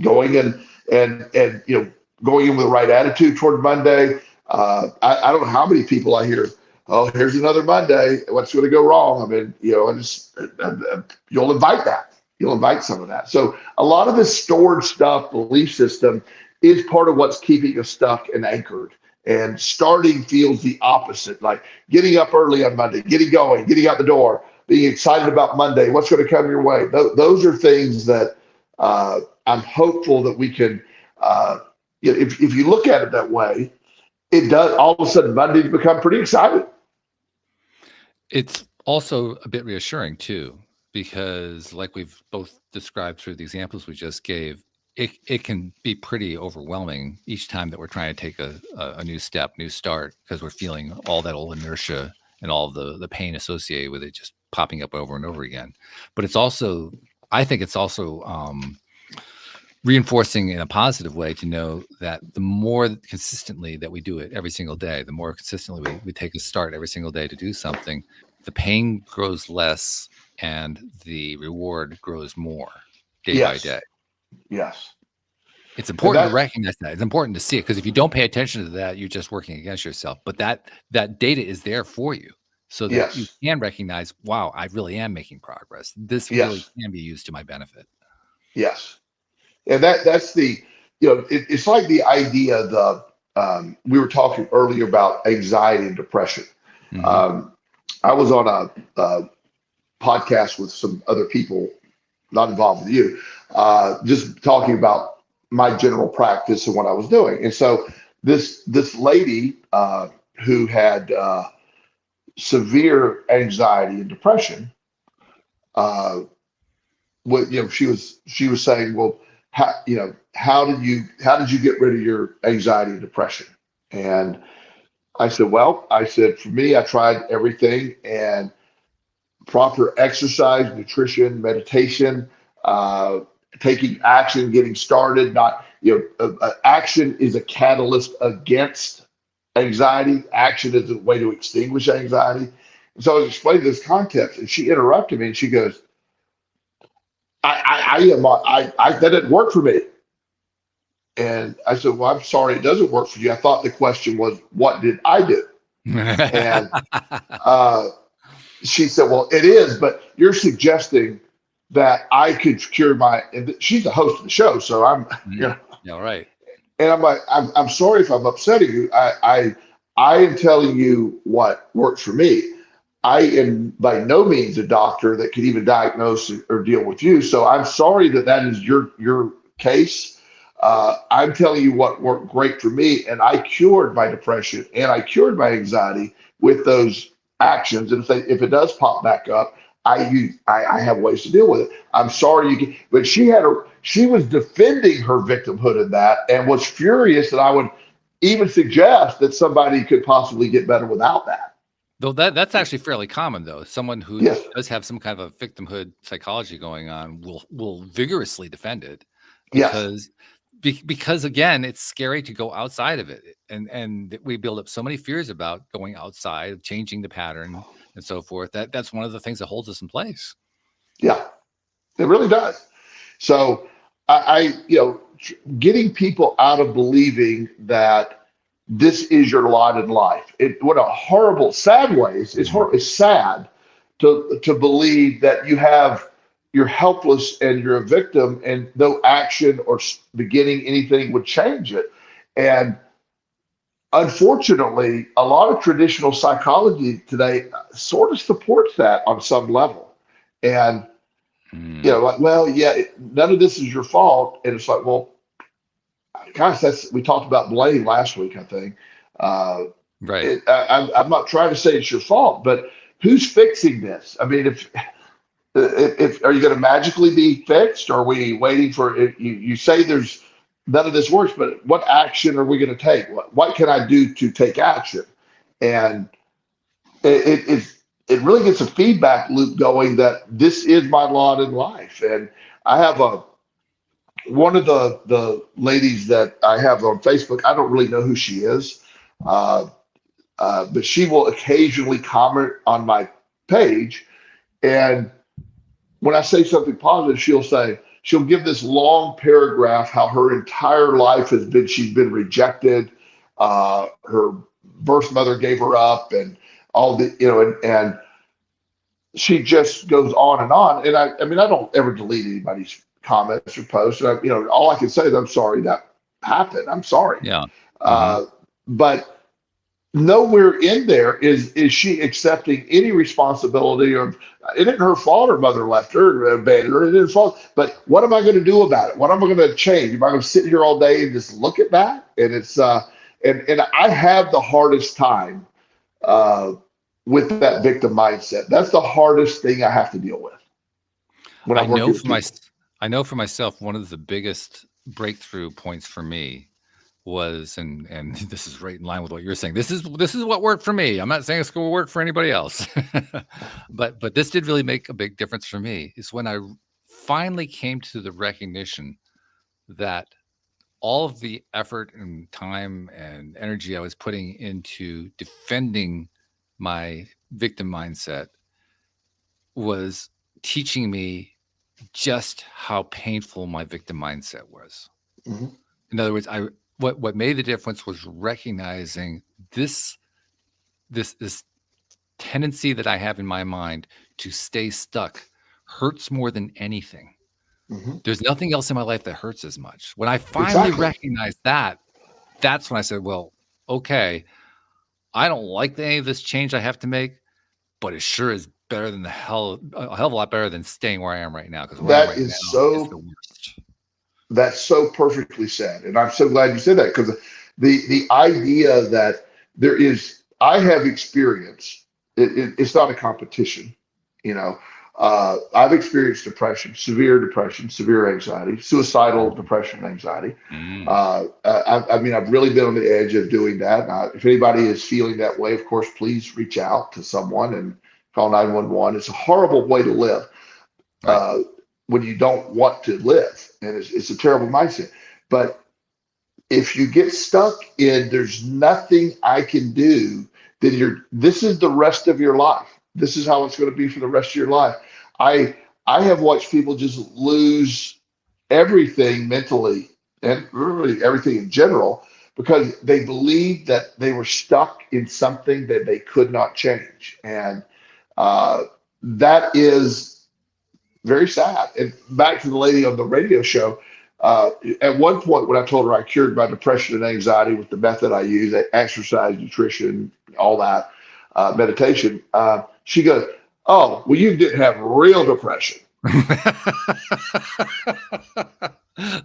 going in going in with the right attitude toward Monday. I don't know how many people I hear, oh, here's another Monday. What's going to go wrong? I mean, you'll invite that. You'll invite some of that. So a lot of this stored stuff, belief system, is part of what's keeping us stuck and anchored. And starting feels the opposite, like getting up early on Monday, getting going, getting out the door, being excited about Monday, what's going to come your way. Those are things that I'm hopeful that we can, if you look at it that way, it does, all of a sudden Mondays become pretty exciting. It's also a bit reassuring too, because like we've both described through the examples we just gave, it can be pretty overwhelming each time that we're trying to take a new step, new start, because we're feeling all that old inertia and all the pain associated with it just popping up over and over again. But it's also, I think it's also reinforcing in a positive way to know that the more consistently that we do it every single day, the more consistently we take a start every single day to do something, the pain grows less and the reward grows more day by day. Yes. It's important to recognize that. It's important to see it, because if you don't pay attention to that, you're just working against yourself. But that data is there for you so that you can recognize, wow, I really am making progress. This really can be used to my benefit. Yes. And that's the, it's like the idea we were talking earlier about anxiety and depression. I was on a podcast with some other people not involved with you, just talking about my general practice and what I was doing. And so this lady who had severe anxiety and depression, she was saying, well, how did you get rid of your anxiety and depression? And I said, for me, I tried everything, and proper exercise, nutrition, meditation, taking action, getting started. Not, action is a catalyst against anxiety. Action is a way to extinguish anxiety. And so I was explaining this concept, and she interrupted me, and she goes, that didn't work for me. And I said, well, I'm sorry, it doesn't work for you. I thought the question was, what did I do? And she said, well, it is, but you're suggesting that I could cure and she's the host of the show. So I'm, yeah, right. And I'm like, I'm sorry if I'm upsetting you. I am telling you what works for me. I am by no means a doctor that could even diagnose or deal with you. So I'm sorry that is your case. I'm telling you what worked great for me, and I cured my depression and I cured my anxiety with those actions. And if it does pop back up, I have ways to deal with it. I'm sorry but she was defending her victimhood in that, and was furious that I would even suggest that somebody could possibly get better without that. Though that's actually fairly common, though. Someone who does have some kind of a victimhood psychology going on will vigorously defend it, because again, it's scary to go outside of it, and we build up so many fears about going outside, changing the pattern, and so forth. That's one of the things that holds us in place. Yeah, it really does. So getting people out of believing that this is your lot in life. What a horrible, sad way. It's sad to believe that you're helpless and you're a victim, and no action or beginning anything would change it. And unfortunately, a lot of traditional psychology today sort of supports that on some level. And like, well, yeah, none of this is your fault. And it's like, well, gosh, we talked about blame last week, I think. Right. I'm not trying to say it's your fault, but who's fixing this? I mean, if are you going to magically be fixed? Or are we waiting for it? You say there's none of this works, but what action are we going to take? What can I do to take action? And it really gets a feedback loop going that this is my lot in life. And I have one of the ladies that I have on Facebook. I don't really know who she is, but she will occasionally comment on my page. And when I say something positive, she'll give this long paragraph how her entire life she's been rejected. Her birth mother gave her up, and all and she just goes on and on. And I mean, I don't ever delete anybody's comments or posts. And all I can say is, I'm sorry that happened. I'm sorry. Yeah. But nowhere in there is she accepting any responsibility, or it isn't her fault her mother left her, abandoned her. It isn't her fault. But what am I going to do about it? What am I going to change? Am I going to sit here all day and just look at that? And it's and I have the hardest time with that victim mindset. That's the hardest thing I have to deal with when I'm working with people. I know for myself, one of the biggest breakthrough points for me was, and this is right in line with what you're saying. This is what worked for me. I'm not saying it's going to work for anybody else, but this did really make a big difference for me. Is when I finally came to the recognition that all of the effort and time and energy I was putting into defending my victim mindset was teaching me just how painful my victim mindset was. Mm-hmm. In other words, what made the difference was recognizing this tendency that I have in my mind to stay stuck hurts more than anything. Mm-hmm. There's nothing else in my life that hurts as much. When I finally recognized that, that's when I said, well, okay, I don't like any of this change I have to make, but it sure is better than a hell of a lot better than staying where I am right now. Because that is the worst. That's so perfectly said. And I'm so glad you said that, because the idea that I have experience, it's not a competition. I've experienced depression, severe anxiety, suicidal depression and anxiety. I mean, I've really been on the edge of doing that. If anybody is feeling that way, of course, please reach out to someone and call 911. It's a horrible way to live. When you don't want to live, and it's a terrible mindset. But if you get stuck in there's nothing I can do, then this is the rest of your life. This is how it's going to be for the rest of your life. I have watched people just lose everything mentally, and really everything in general, because they believed that they were stuck in something that they could not change. And that is very sad. And back to the lady on the radio show, at one point when I told her I cured my depression and anxiety with the method I use, exercise, nutrition, all that, meditation, she goes, oh, well, you didn't have real depression.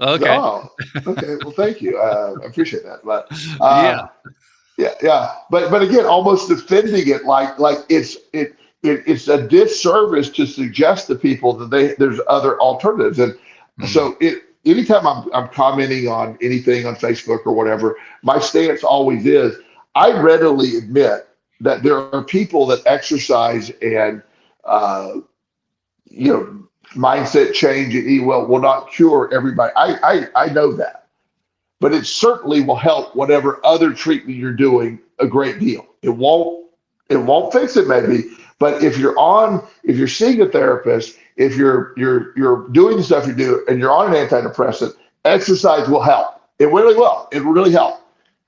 Okay. Oh, okay. Well, thank you. I appreciate that. But yeah. But again, almost defending it like it's a disservice to suggest to people that there's other alternatives. And so anytime I'm commenting on anything on Facebook or whatever, my stance always is, I readily admit that there are people that exercise and mindset change and eat well will not cure everybody. I know that, but it certainly will help whatever other treatment you're doing a great deal. It won't fix it maybe, But if you're seeing a therapist, if you're doing the stuff you do, and you're on an antidepressant, exercise will help. It really will. It will really help.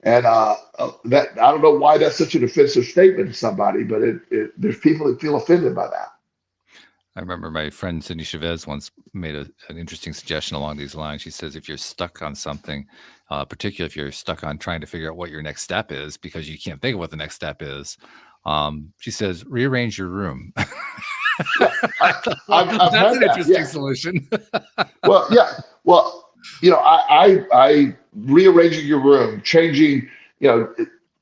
And that I don't know why that's such an offensive statement to somebody, but there's people that feel offended by that. I remember my friend Cindy Chavez once made an interesting suggestion along these lines. She says, if you're stuck on something, particularly if you're stuck on trying to figure out what your next step is because you can't think of what the next step is, she says, rearrange your room. Yeah, That's an interesting solution. Well, yeah. Well, I rearranging your room, changing,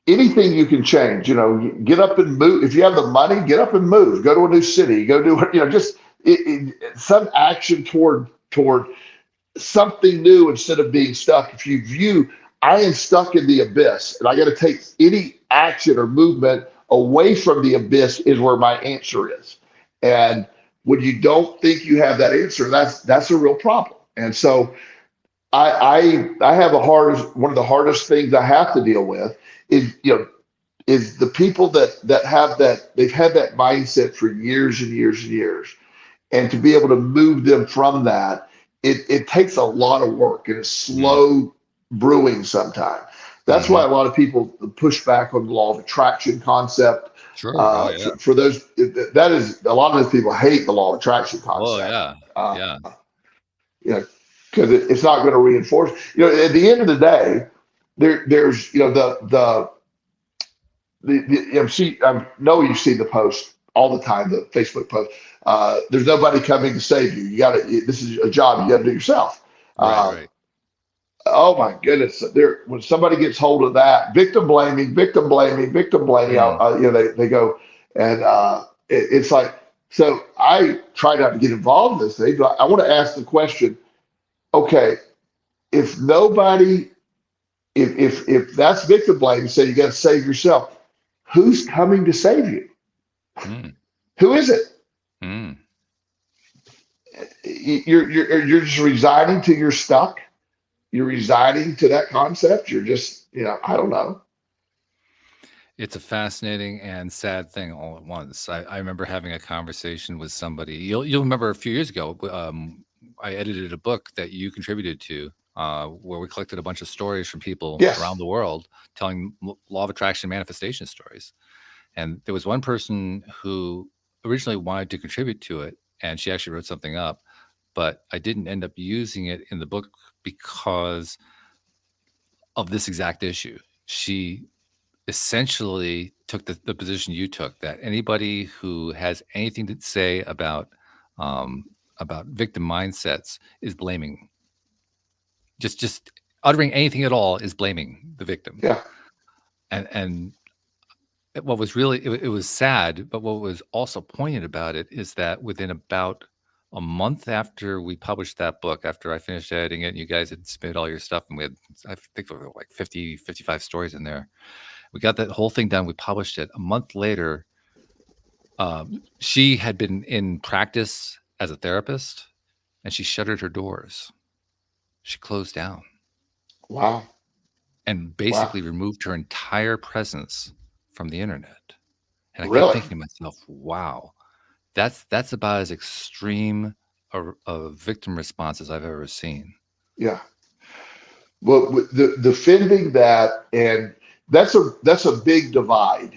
anything you can change, get up and move. If you have the money, get up and move, go to a new city, go do, just some action toward something new instead of being stuck. If you view, I am stuck in the abyss and I got to take any action or movement away from the abyss is where my answer is. And when you don't think you have that answer, that's a real problem. And so I have one of the hardest things I have to deal with is the people that have that, they've had that mindset for years and years and years. And to be able to move them from that, it takes a lot of work and it's slow brewing sometimes. That's why a lot of people push back on the law of attraction concept. Sure. For those, that is, a lot of those people hate the law of attraction concept. Because it's not going to reinforce. At the end of the day, there's I know you see the post all the time, the Facebook post. There's nobody coming to save you. This is a job you got to do yourself. Right. Oh my goodness! When somebody gets hold of that, victim blaming, they go, and it's like. So I try not to get involved in this thing, but I want to ask the question: okay, if that's victim blaming, so you got to save yourself. Who's coming to save you? Who is it? You're just resigning to your stuck. You're resigning to that concept. You're just, I don't know. It's a fascinating and sad thing all at once. I remember having a conversation with somebody. You'll remember a few years ago, I edited a book that you contributed to, where we collected a bunch of stories from people around the world telling law of attraction manifestation stories. And there was one person who originally wanted to contribute to it, and she actually wrote something up, but I didn't end up using it in the book because of this exact issue. She essentially took the position you took, that anybody who has anything to say about victim mindsets is blaming. Just uttering anything at all is blaming the victim. Yeah. And what was really, it was sad, but what was also poignant about it is that within about a month after we published that book, after I finished editing it, and you guys had submitted all your stuff, and we had, I think there were like 50, 55 stories in there. We got that whole thing done. We published it. A month later, she had been in practice as a therapist, and she shuttered her doors. She closed down. Wow. And basically removed her entire presence from the internet. And I Really? kept thinking to myself, wow, that's about as extreme a victim response as I've ever seen. Yeah. Well, defending that, and that's a big divide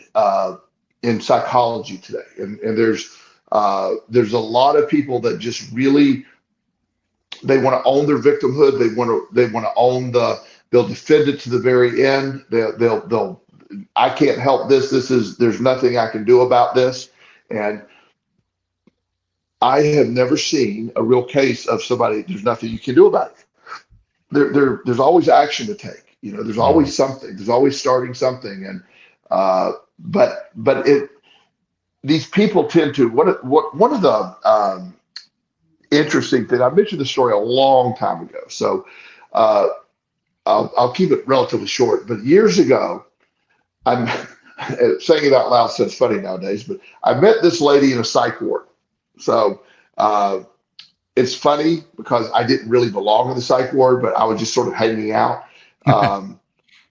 in psychology today. And there's a lot of people that just really, they want to own their victimhood. They want to own they'll defend it to the very end. They'll I can't help this. There's nothing I can do about this. And I have never seen a real case of somebody, there's nothing you can do about it. There's always action to take. There's always something. There's always starting something. And but these people tend to, one of the interesting thing, I mentioned the story a long time ago, so I'll keep it relatively short. But years ago, I'm saying it out loud, so it's funny nowadays, but I met this lady in a psych ward. So it's funny because I didn't really belong in the psych ward, but I was just sort of hanging out.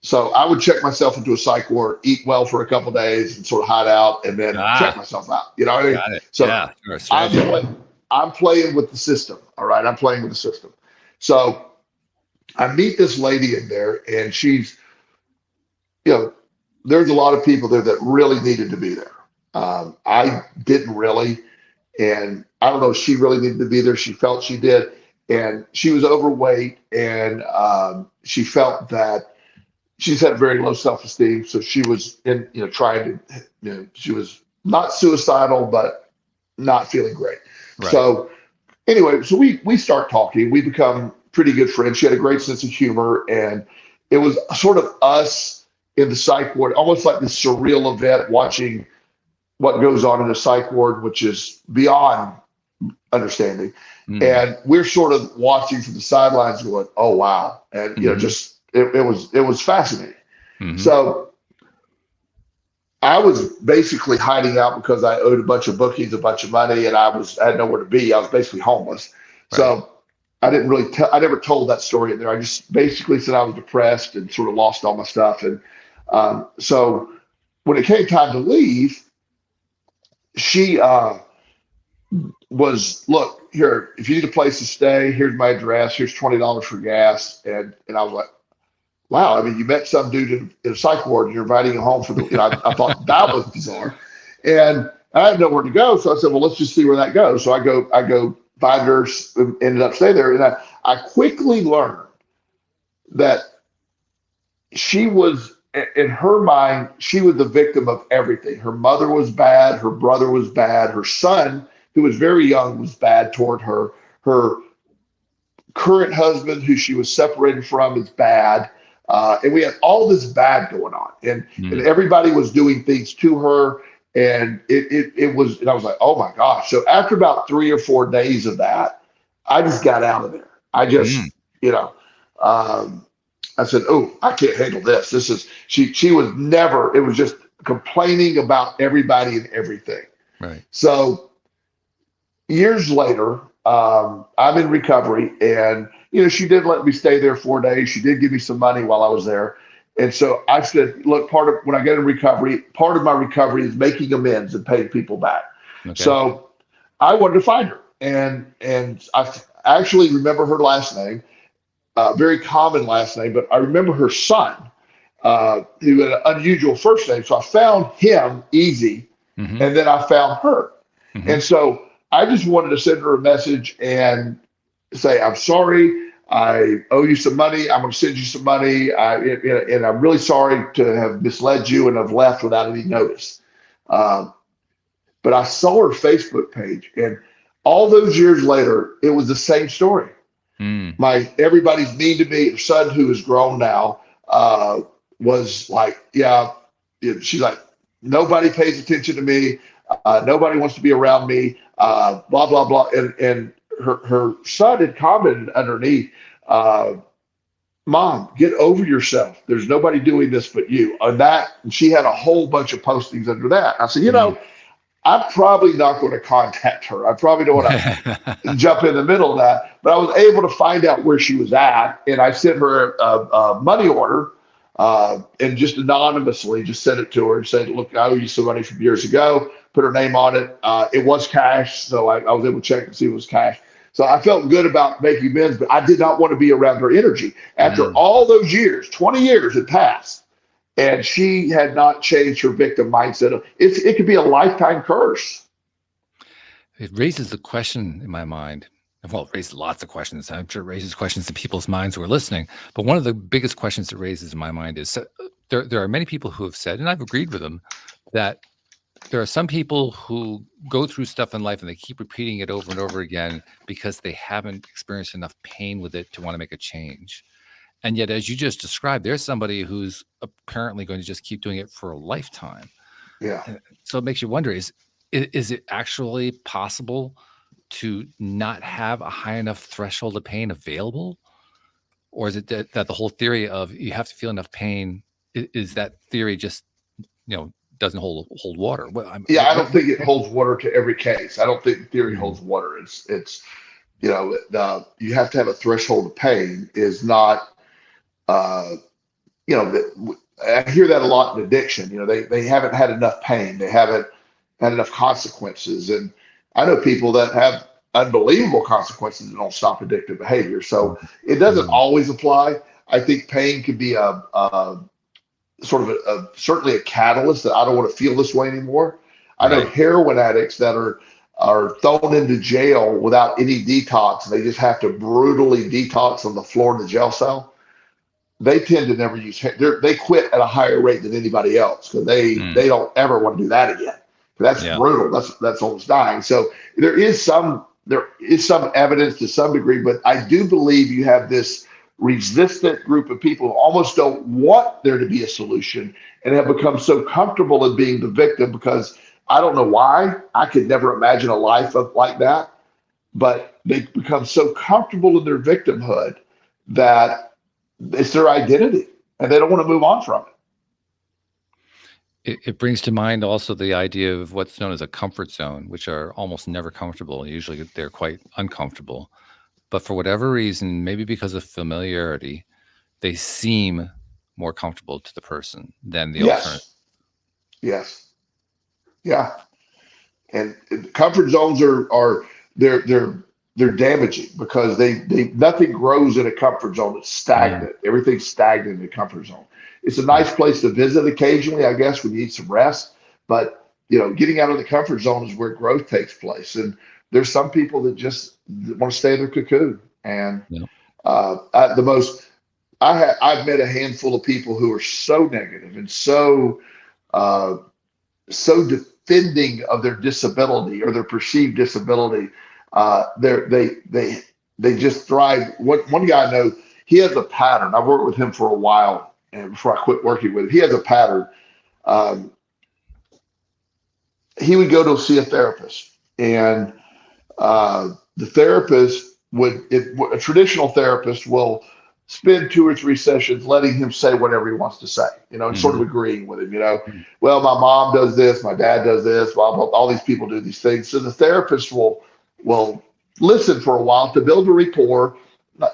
So I would check myself into a psych ward, eat well for a couple of days, and sort of hide out, and then check myself out. You know what I mean? Got it. So Yeah, sure, I'm strategy. I'm playing with the system. All right, I'm playing with the system. So I meet this lady in there, and she's, there's a lot of people there that really needed to be there. I didn't really, and I don't know if she really needed to be there. She felt she did, and she was overweight, and she felt that she's had very low self-esteem. So she was trying to, she was not suicidal, but not feeling great. Right. So anyway, so we start talking. We become pretty good friends. She had a great sense of humor, and it was sort of us in the psych ward, almost like this surreal event, watching what goes on in a psych ward, which is beyond understanding. And we're sort of watching from the sidelines, going, "Oh wow!" And just it was fascinating. So I was basically hiding out because I owed a bunch of bookies a bunch of money, and I had nowhere to be. I was basically homeless. Right. So I didn't really I never told that story in there. I just basically said I was depressed and sort of lost all my stuff. And so when it came time to leave, she was, "Look, here, if you need a place to stay, here's my address. Here's $20 for gas." And I was like, wow, I mean, you met some dude in a psych ward and you're inviting him home for the, I thought that was bizarre. And I had nowhere to go. So I said, well, let's just see where that goes. So I go find her, ended up staying there. And I quickly learned that she was, in her mind, she was the victim of everything. Her mother was bad. Her brother was bad. Her son, who was very young, was bad toward her. Her current husband, who she was separated from, is bad. And we had all this bad going on, and everybody was doing things to her, and it was, and I was like, oh my gosh. So after about 3 or 4 days of that, I just got out of there. I just, I said, oh, I can't handle this. This is, she was never, it was just complaining about everybody and everything. Right. So years later, I'm in recovery, and she did let me stay there 4 days. She did give me some money while I was there. And so I said, look, when I get in recovery, part of my recovery is making amends and paying people back. Okay. So I wanted to find her, and I actually remember her last name, very common last name, but I remember her son, who had an unusual first name. So I found him easy, and then I found her. And so I just wanted to send her a message and say, I'm sorry, I owe you some money. I'm going to send you some money. And I'm really sorry to have misled you and have left without any notice. But I saw her Facebook page, and all those years later, it was the same story. Everybody's mean to me. Her son, who is grown now, was like, she's like, nobody pays attention to me. Nobody wants to be around me. Blah, blah, blah. And her son had commented underneath, Mom, get over yourself. There's nobody doing this but you. And she had a whole bunch of postings under that. I said, I'm probably not going to contact her. I probably don't want to jump in the middle of that. But I was able to find out where she was at, and I sent her a money order, and just anonymously just sent it to her and said, look, I owe you some money from years ago. Put her name on it. It was cash, so I was able to check and see it was cash. So I felt good about making amends, but I did not want to be around her energy. After all those years, 20 years had passed, and she had not changed her victim mindset. It could be a lifetime curse. It raises the question in my mind. Well, it raises lots of questions. I'm sure it raises questions in people's minds who are listening. But one of the biggest questions it raises in my mind is there are many people who have said, and I've agreed with them, that there are some people who go through stuff in life and they keep repeating it over and over again because they haven't experienced enough pain with it to want to make a change. And yet, as you just described, there's somebody who's apparently going to just keep doing it for a lifetime. Yeah. So it makes you wonder, is it actually possible to not have a high enough threshold of pain available? Or is it that the whole theory of you have to feel enough pain, is that theory just, doesn't hold water? Well, I don't think it holds water to every case. I don't think the theory holds water. It's you have to have a threshold of pain is not you know, I hear that a lot in addiction. You know, they haven't had enough pain. They haven't had enough consequences. And I know people that have unbelievable consequences that don't stop addictive behavior. So it doesn't Mhm. always apply. I think pain can be a sort of certainly a catalyst that I don't want to feel this way anymore. I know Right. heroin addicts that are thrown into jail without any detox. They just have to brutally detox on the floor of the jail cell. They tend to never use. They quit at a higher rate than anybody else because Mm. they don't ever want to do that again. That's Yeah. brutal. That's almost dying. So there is some evidence to some degree, but I do believe you have this resistant group of people who almost don't want there to be a solution and have become so comfortable in being the victim because I don't know why. I could never imagine a life like that, but they become so comfortable in their victimhood that it's their identity and they don't want to move on from It brings to mind also the idea of what's known as a comfort zone, which are almost never comfortable. Usually they're quite uncomfortable. But for whatever reason, maybe because of familiarity, they seem more comfortable to the person than the alternative. Yes. Yes. Yeah. And comfort zones are they're they're they're damaging because they nothing grows in a comfort zone. It's Mm, stagnant. Everything's stagnant in a comfort zone. It's a right. nice place to visit occasionally, I guess, when you need some rest. But getting out of the comfort zone is where growth takes place. And there's some people that just want to stay in their cocoon. And Yeah. the most I've met a handful of people who are so negative and uh, so defending of their disability or their perceived disability. They just thrive. One guy I know, he has a pattern. I've worked with him for a while, and before I quit working with him, he has a pattern. Um, he would go to see a therapist, and the therapist a traditional therapist will spend 2 or 3 sessions letting him say whatever he wants to say, and sort of Mhm. agreeing with him. Well, my mom does this, my dad does this, blah, blah, all these people do these things. So the therapist will listen for a while to build a rapport,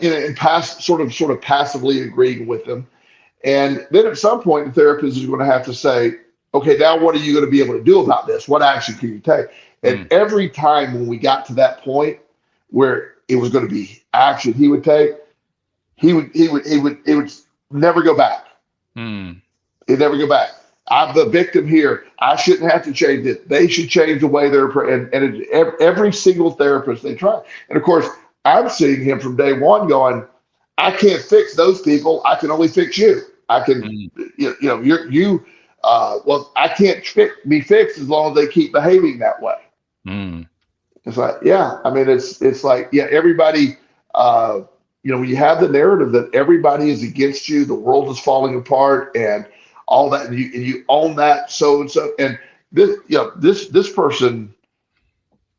and sort of passively agreeing with them. And then at some point, the therapist is going to have to say, okay, now what are you going to be able to do about this? What action can you take? And Mm, every time when we got to that point where it was going to be action he would take, he would never go back. mm. He'd never go back. I'm the victim here. I shouldn't have to change it. They should change the way every single therapist they try. And of course, I'm seeing him from day one going, I can't fix those people. I can only fix you. I can, Mm, well, I can't be fixed as long as they keep behaving that way. mm. It's like, yeah, I mean, it's like, yeah, everybody, when you have the narrative that everybody is against you, the world is falling apart, and all that, and you own that, so and so, and this person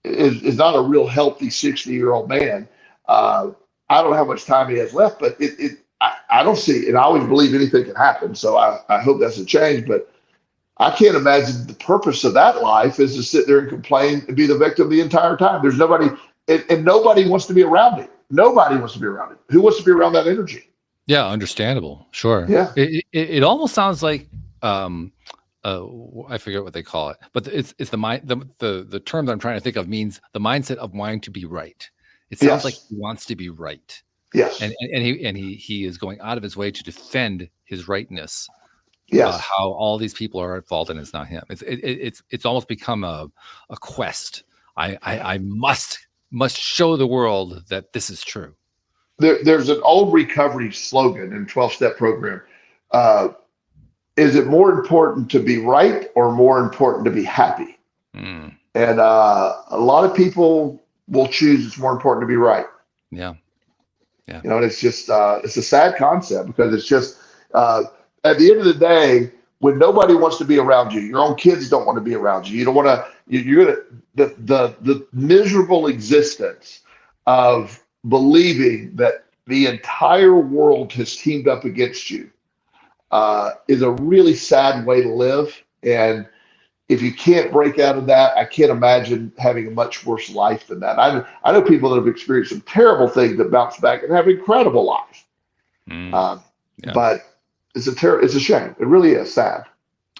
is not a real healthy 60-year-old man. Uh, I don't know how much time he has left, but I don't see, and I always believe anything can happen. So I hope that's a change, but I can't imagine the purpose of that life is to sit there and complain and be the victim the entire time. There's nobody, and nobody wants to be around it. Nobody wants to be around it. Who wants to be around that energy? Yeah, understandable. Sure. Yeah. It almost sounds like I forget what they call it, but it's the mind the term that I'm trying to think of means the mindset of wanting to be right. It sounds like Yes. he wants to be right. Yes. And he is going out of his way to defend his rightness about Yes. how all these people are at fault and it's not him. It's almost become a quest. I must show the world that this is true. There's an old recovery slogan in 12-step program. Uh, is it more important to be right or more important to be happy? Mm, And a lot of people will choose it's more important to be right. yeah. Yeah. And it's just it's a sad concept because it's just uh, at the end of the day, when nobody wants to be around you, your own kids don't want to be around you. You don't want to. You're gonna the miserable existence of believing that the entire world has teamed up against you is a really sad way to live. And if you can't break out of that, I can't imagine having a much worse life than that. I know people that have experienced some terrible things that bounce back and have incredible lives. Mm, Um, yeah. but it's a shame. It really is sad.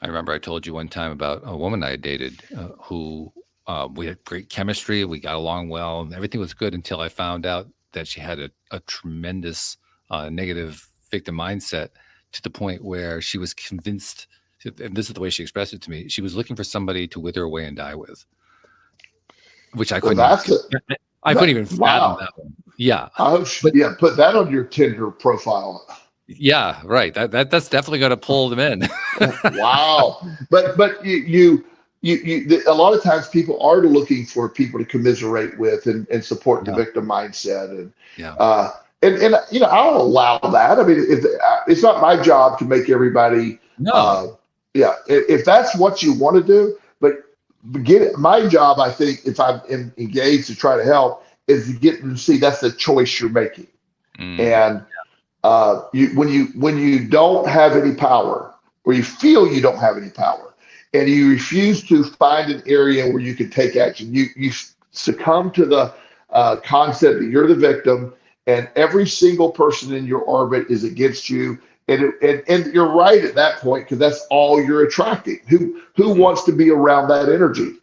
I remember I told you one time about a woman I dated who we had great chemistry. We got along well, and everything was good until I found out that she had a tremendous negative victim mindset, to the point where she was convinced, and this is the way she expressed it to me, she was looking for somebody to wither away and die with, which I couldn't. I couldn't even fathom that one. Yeah. Put that on your Tinder profile. Yeah, right. That's definitely going to pull them in. Wow. But you a lot of times people are looking for people to commiserate with and support the victim mindset. And I'll allow that. I mean, it's not my job to make everybody. No. If that's what you want to do, but my job, I think, if I'm engaged to try to help, is to get them to see that's the choice you're making. And when you don't have any power, or you feel you don't have any power, and you refuse to find an area where you can take action, you succumb to the concept that you're the victim, and every single person in your orbit is against you. And you're right at that point, because that's all you're attracting. Who wants to be around that energy?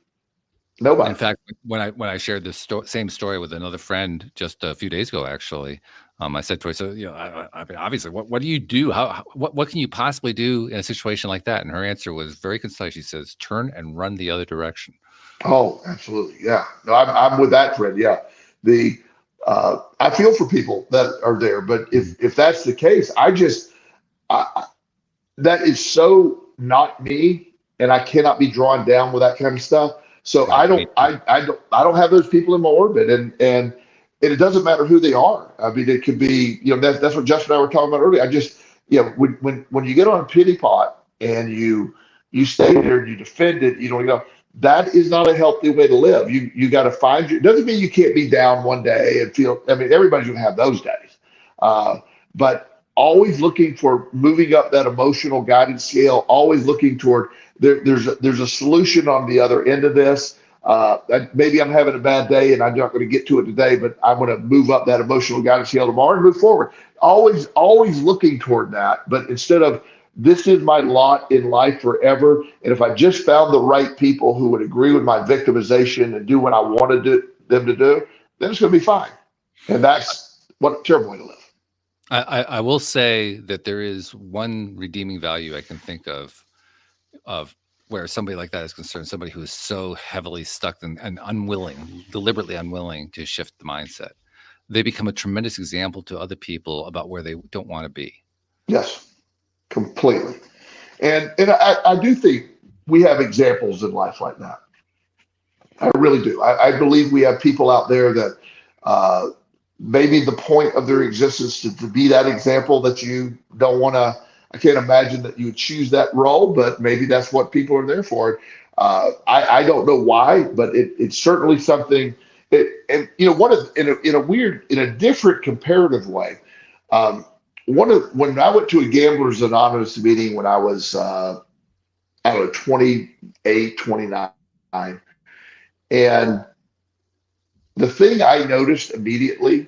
Nobody. In fact, when I shared this same story with another friend just a few days ago, actually, I said to her, "So, I mean, obviously, what do you do? What can you possibly do in a situation like that?" And her answer was very concise. She says, "Turn and run the other direction." Oh, absolutely, yeah. No, I'm with that friend. Yeah, I feel for people that are there, but if that's the case, that is so not me, and I cannot be drawn down with that kind of stuff. So right. I don't have those people in my orbit, and it doesn't matter who they are. I mean, it could be, that's what Justin and I were talking about earlier. I just, when you get on a pity pot and you stay there and you defend it, that is not a healthy way to live. You got to find it doesn't mean you can't be down one day and feel. I mean, everybody's gonna have those days, but always looking for moving up that emotional guidance scale. Always looking toward there's a solution on the other end of this. Maybe I'm having a bad day and I'm not going to get to it today, but I'm going to move up that emotional guidance scale tomorrow and move forward. Always looking toward that. But instead of, this is my lot in life forever, and if I just found the right people who would agree with my victimization and do what I wanted them to do, then it's going to be fine. And that's what a terrible way to live. I will say that there is one redeeming value I can think of where somebody like that is concerned, somebody who is so heavily stuck and deliberately unwilling to shift the mindset. They become a tremendous example to other people about where they don't want to be. Yes, completely. And I do think we have examples in life like that. I really do. I believe we have people out there that maybe the point of their existence to be that example that you don't want to. I can't imagine that you would choose that role, but maybe that's what people are there for. I don't know why, but it's certainly something. In a different comparative way. When I went to a Gamblers Anonymous meeting when I was 28, 29, and the thing I noticed immediately,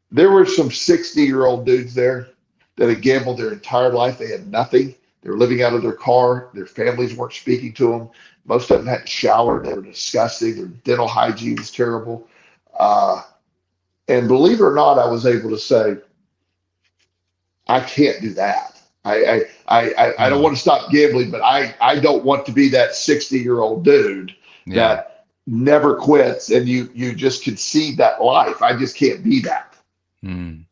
there were some 60-year-old dudes there that had gambled their entire life. They had nothing. They were living out of their car. Their families weren't speaking to them. Most of them hadn't showered. They were disgusting. Their dental hygiene was terrible. And believe it or not, I was able to say, I can't do that. I don't want to stop gambling, but I don't want to be that 60-year-old dude that never quits, and you just concede that life. I just can't be that. And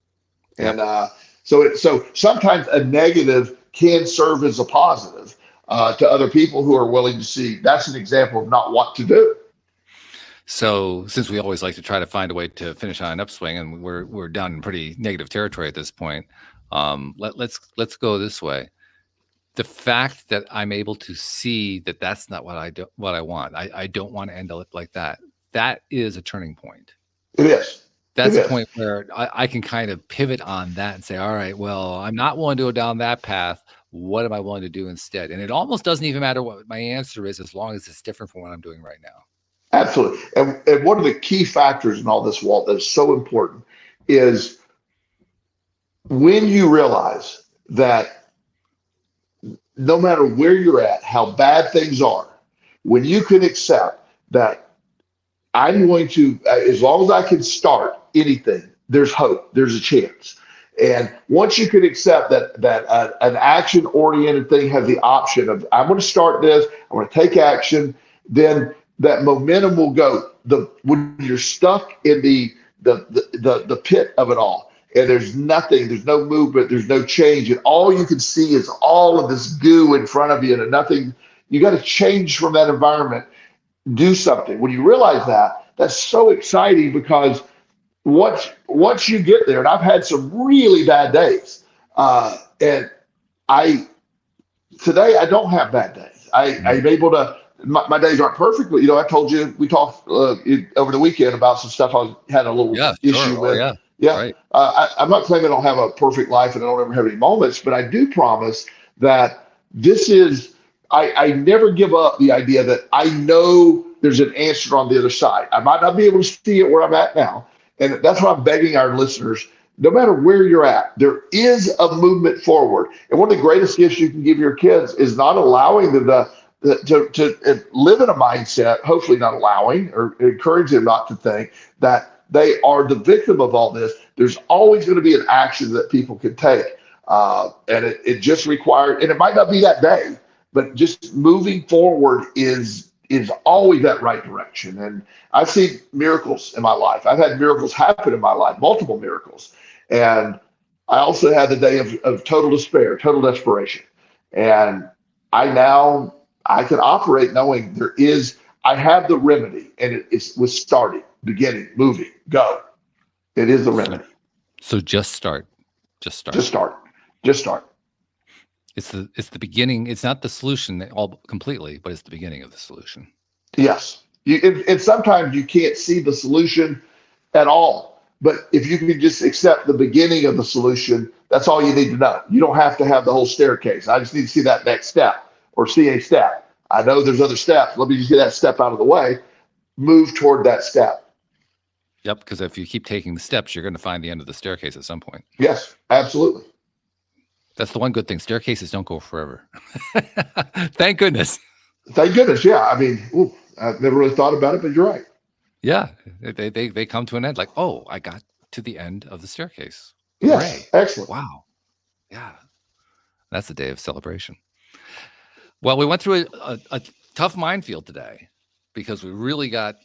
so sometimes a negative can serve as a positive to other people who are willing to see. That's an example of not what to do. So since we always like to try to find a way to finish on an upswing, and we're down in pretty negative territory at this point, let's go this way. The fact that I'm able to see that that's not what I want. I don't want to end up like that. That is a turning point. It is. That's the point where I can kind of pivot on that and say, all right, well, I'm not willing to go down that path. What am I willing to do instead? And it almost doesn't even matter what my answer is, as long as it's different from what I'm doing right now. Absolutely. And one of the key factors in all this, Walt, that's so important is when you realize that no matter where you're at, how bad things are, when you can accept that I'm going to, as long as I can start anything, there's hope, there's a chance. And once you can accept that an action-oriented thing has the option of, I'm going to start this, I'm going to take action, then that momentum will go. When you're stuck in the pit of it all, and there's nothing, there's no movement, there's no change, and all you can see is all of this goo in front of you and nothing. You got to change from that environment, do something. When you realize that, that's so exciting, because once you get there, and I've had some really bad days, and today I don't have bad days. I'm able to. My days aren't perfect, but I told you, we talked over the weekend about some stuff I had a little issue with. Yeah. Right. I'm not claiming I don't have a perfect life and I don't ever have any moments, but I do promise that this is. I never give up the idea that I know there's an answer on the other side. I might not be able to see it where I'm at now. And that's why I'm begging our listeners, no matter where you're at, there is a movement forward. And one of the greatest gifts you can give your kids is not allowing them to live in a mindset, hopefully not allowing or encourage them not to think that they are the victim of all this. There's always going to be an action that people can take. And it just requires, and it might not be that day, but just moving forward is always that right direction. And I've seen miracles in my life. I've had miracles happen in my life, multiple miracles. And I also had the day of total despair, total desperation. And I can operate knowing I have the remedy, and it was starting, beginning, moving, go. It is the remedy. So just start. Just start. Just start. Just start. It's the beginning. It's not the solution all completely, but it's the beginning of the solution. Yes. And sometimes you can't see the solution at all. But if you can just accept the beginning of the solution, that's all you need to know. You don't have to have the whole staircase. I just need to see that next step or see a step. I know there's other steps. Let me just get that step out of the way. Move toward that step. Yep. Because if you keep taking the steps, you're going to find the end of the staircase at some point. Yes, absolutely. That's the one good thing. Staircases don't go forever. Thank goodness. Thank goodness. Yeah. I mean, I've never really thought about it, but you're right. Yeah. They come to an end like, oh, I got to the end of the staircase. Yes. Hooray. Excellent. Wow. Yeah. That's the day of celebration. Well, we went through a tough minefield today because we got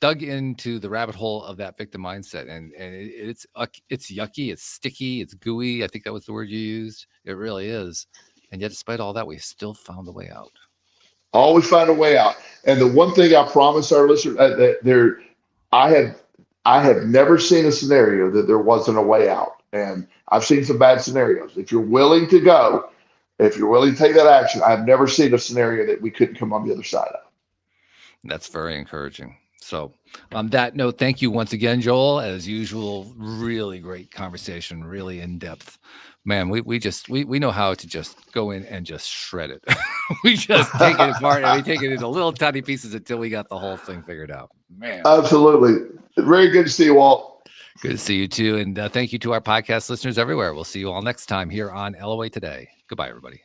dug into the rabbit hole of that victim mindset, and it's yucky, it's sticky, it's gooey. I think that was the word you used. It really is. And yet, despite all that, we still found a way out. Always find a way out. And the one thing I promise our listeners, I have never seen a scenario that there wasn't a way out. And I've seen some bad scenarios. If you're willing to go, if you're willing to take that action, I've never seen a scenario that we couldn't come on the other side of. That's very encouraging. So on that note, thank you once again, Joel. As usual, really great conversation, really in depth. Man, we know how to just go in and just shred it. We just take it apart and we take it into little tiny pieces until we got the whole thing figured out. Man. Absolutely. Very good to see you, Walt. Good to see you too. And thank you to our podcast listeners everywhere. We'll see you all next time here on LOA Today. Goodbye, everybody.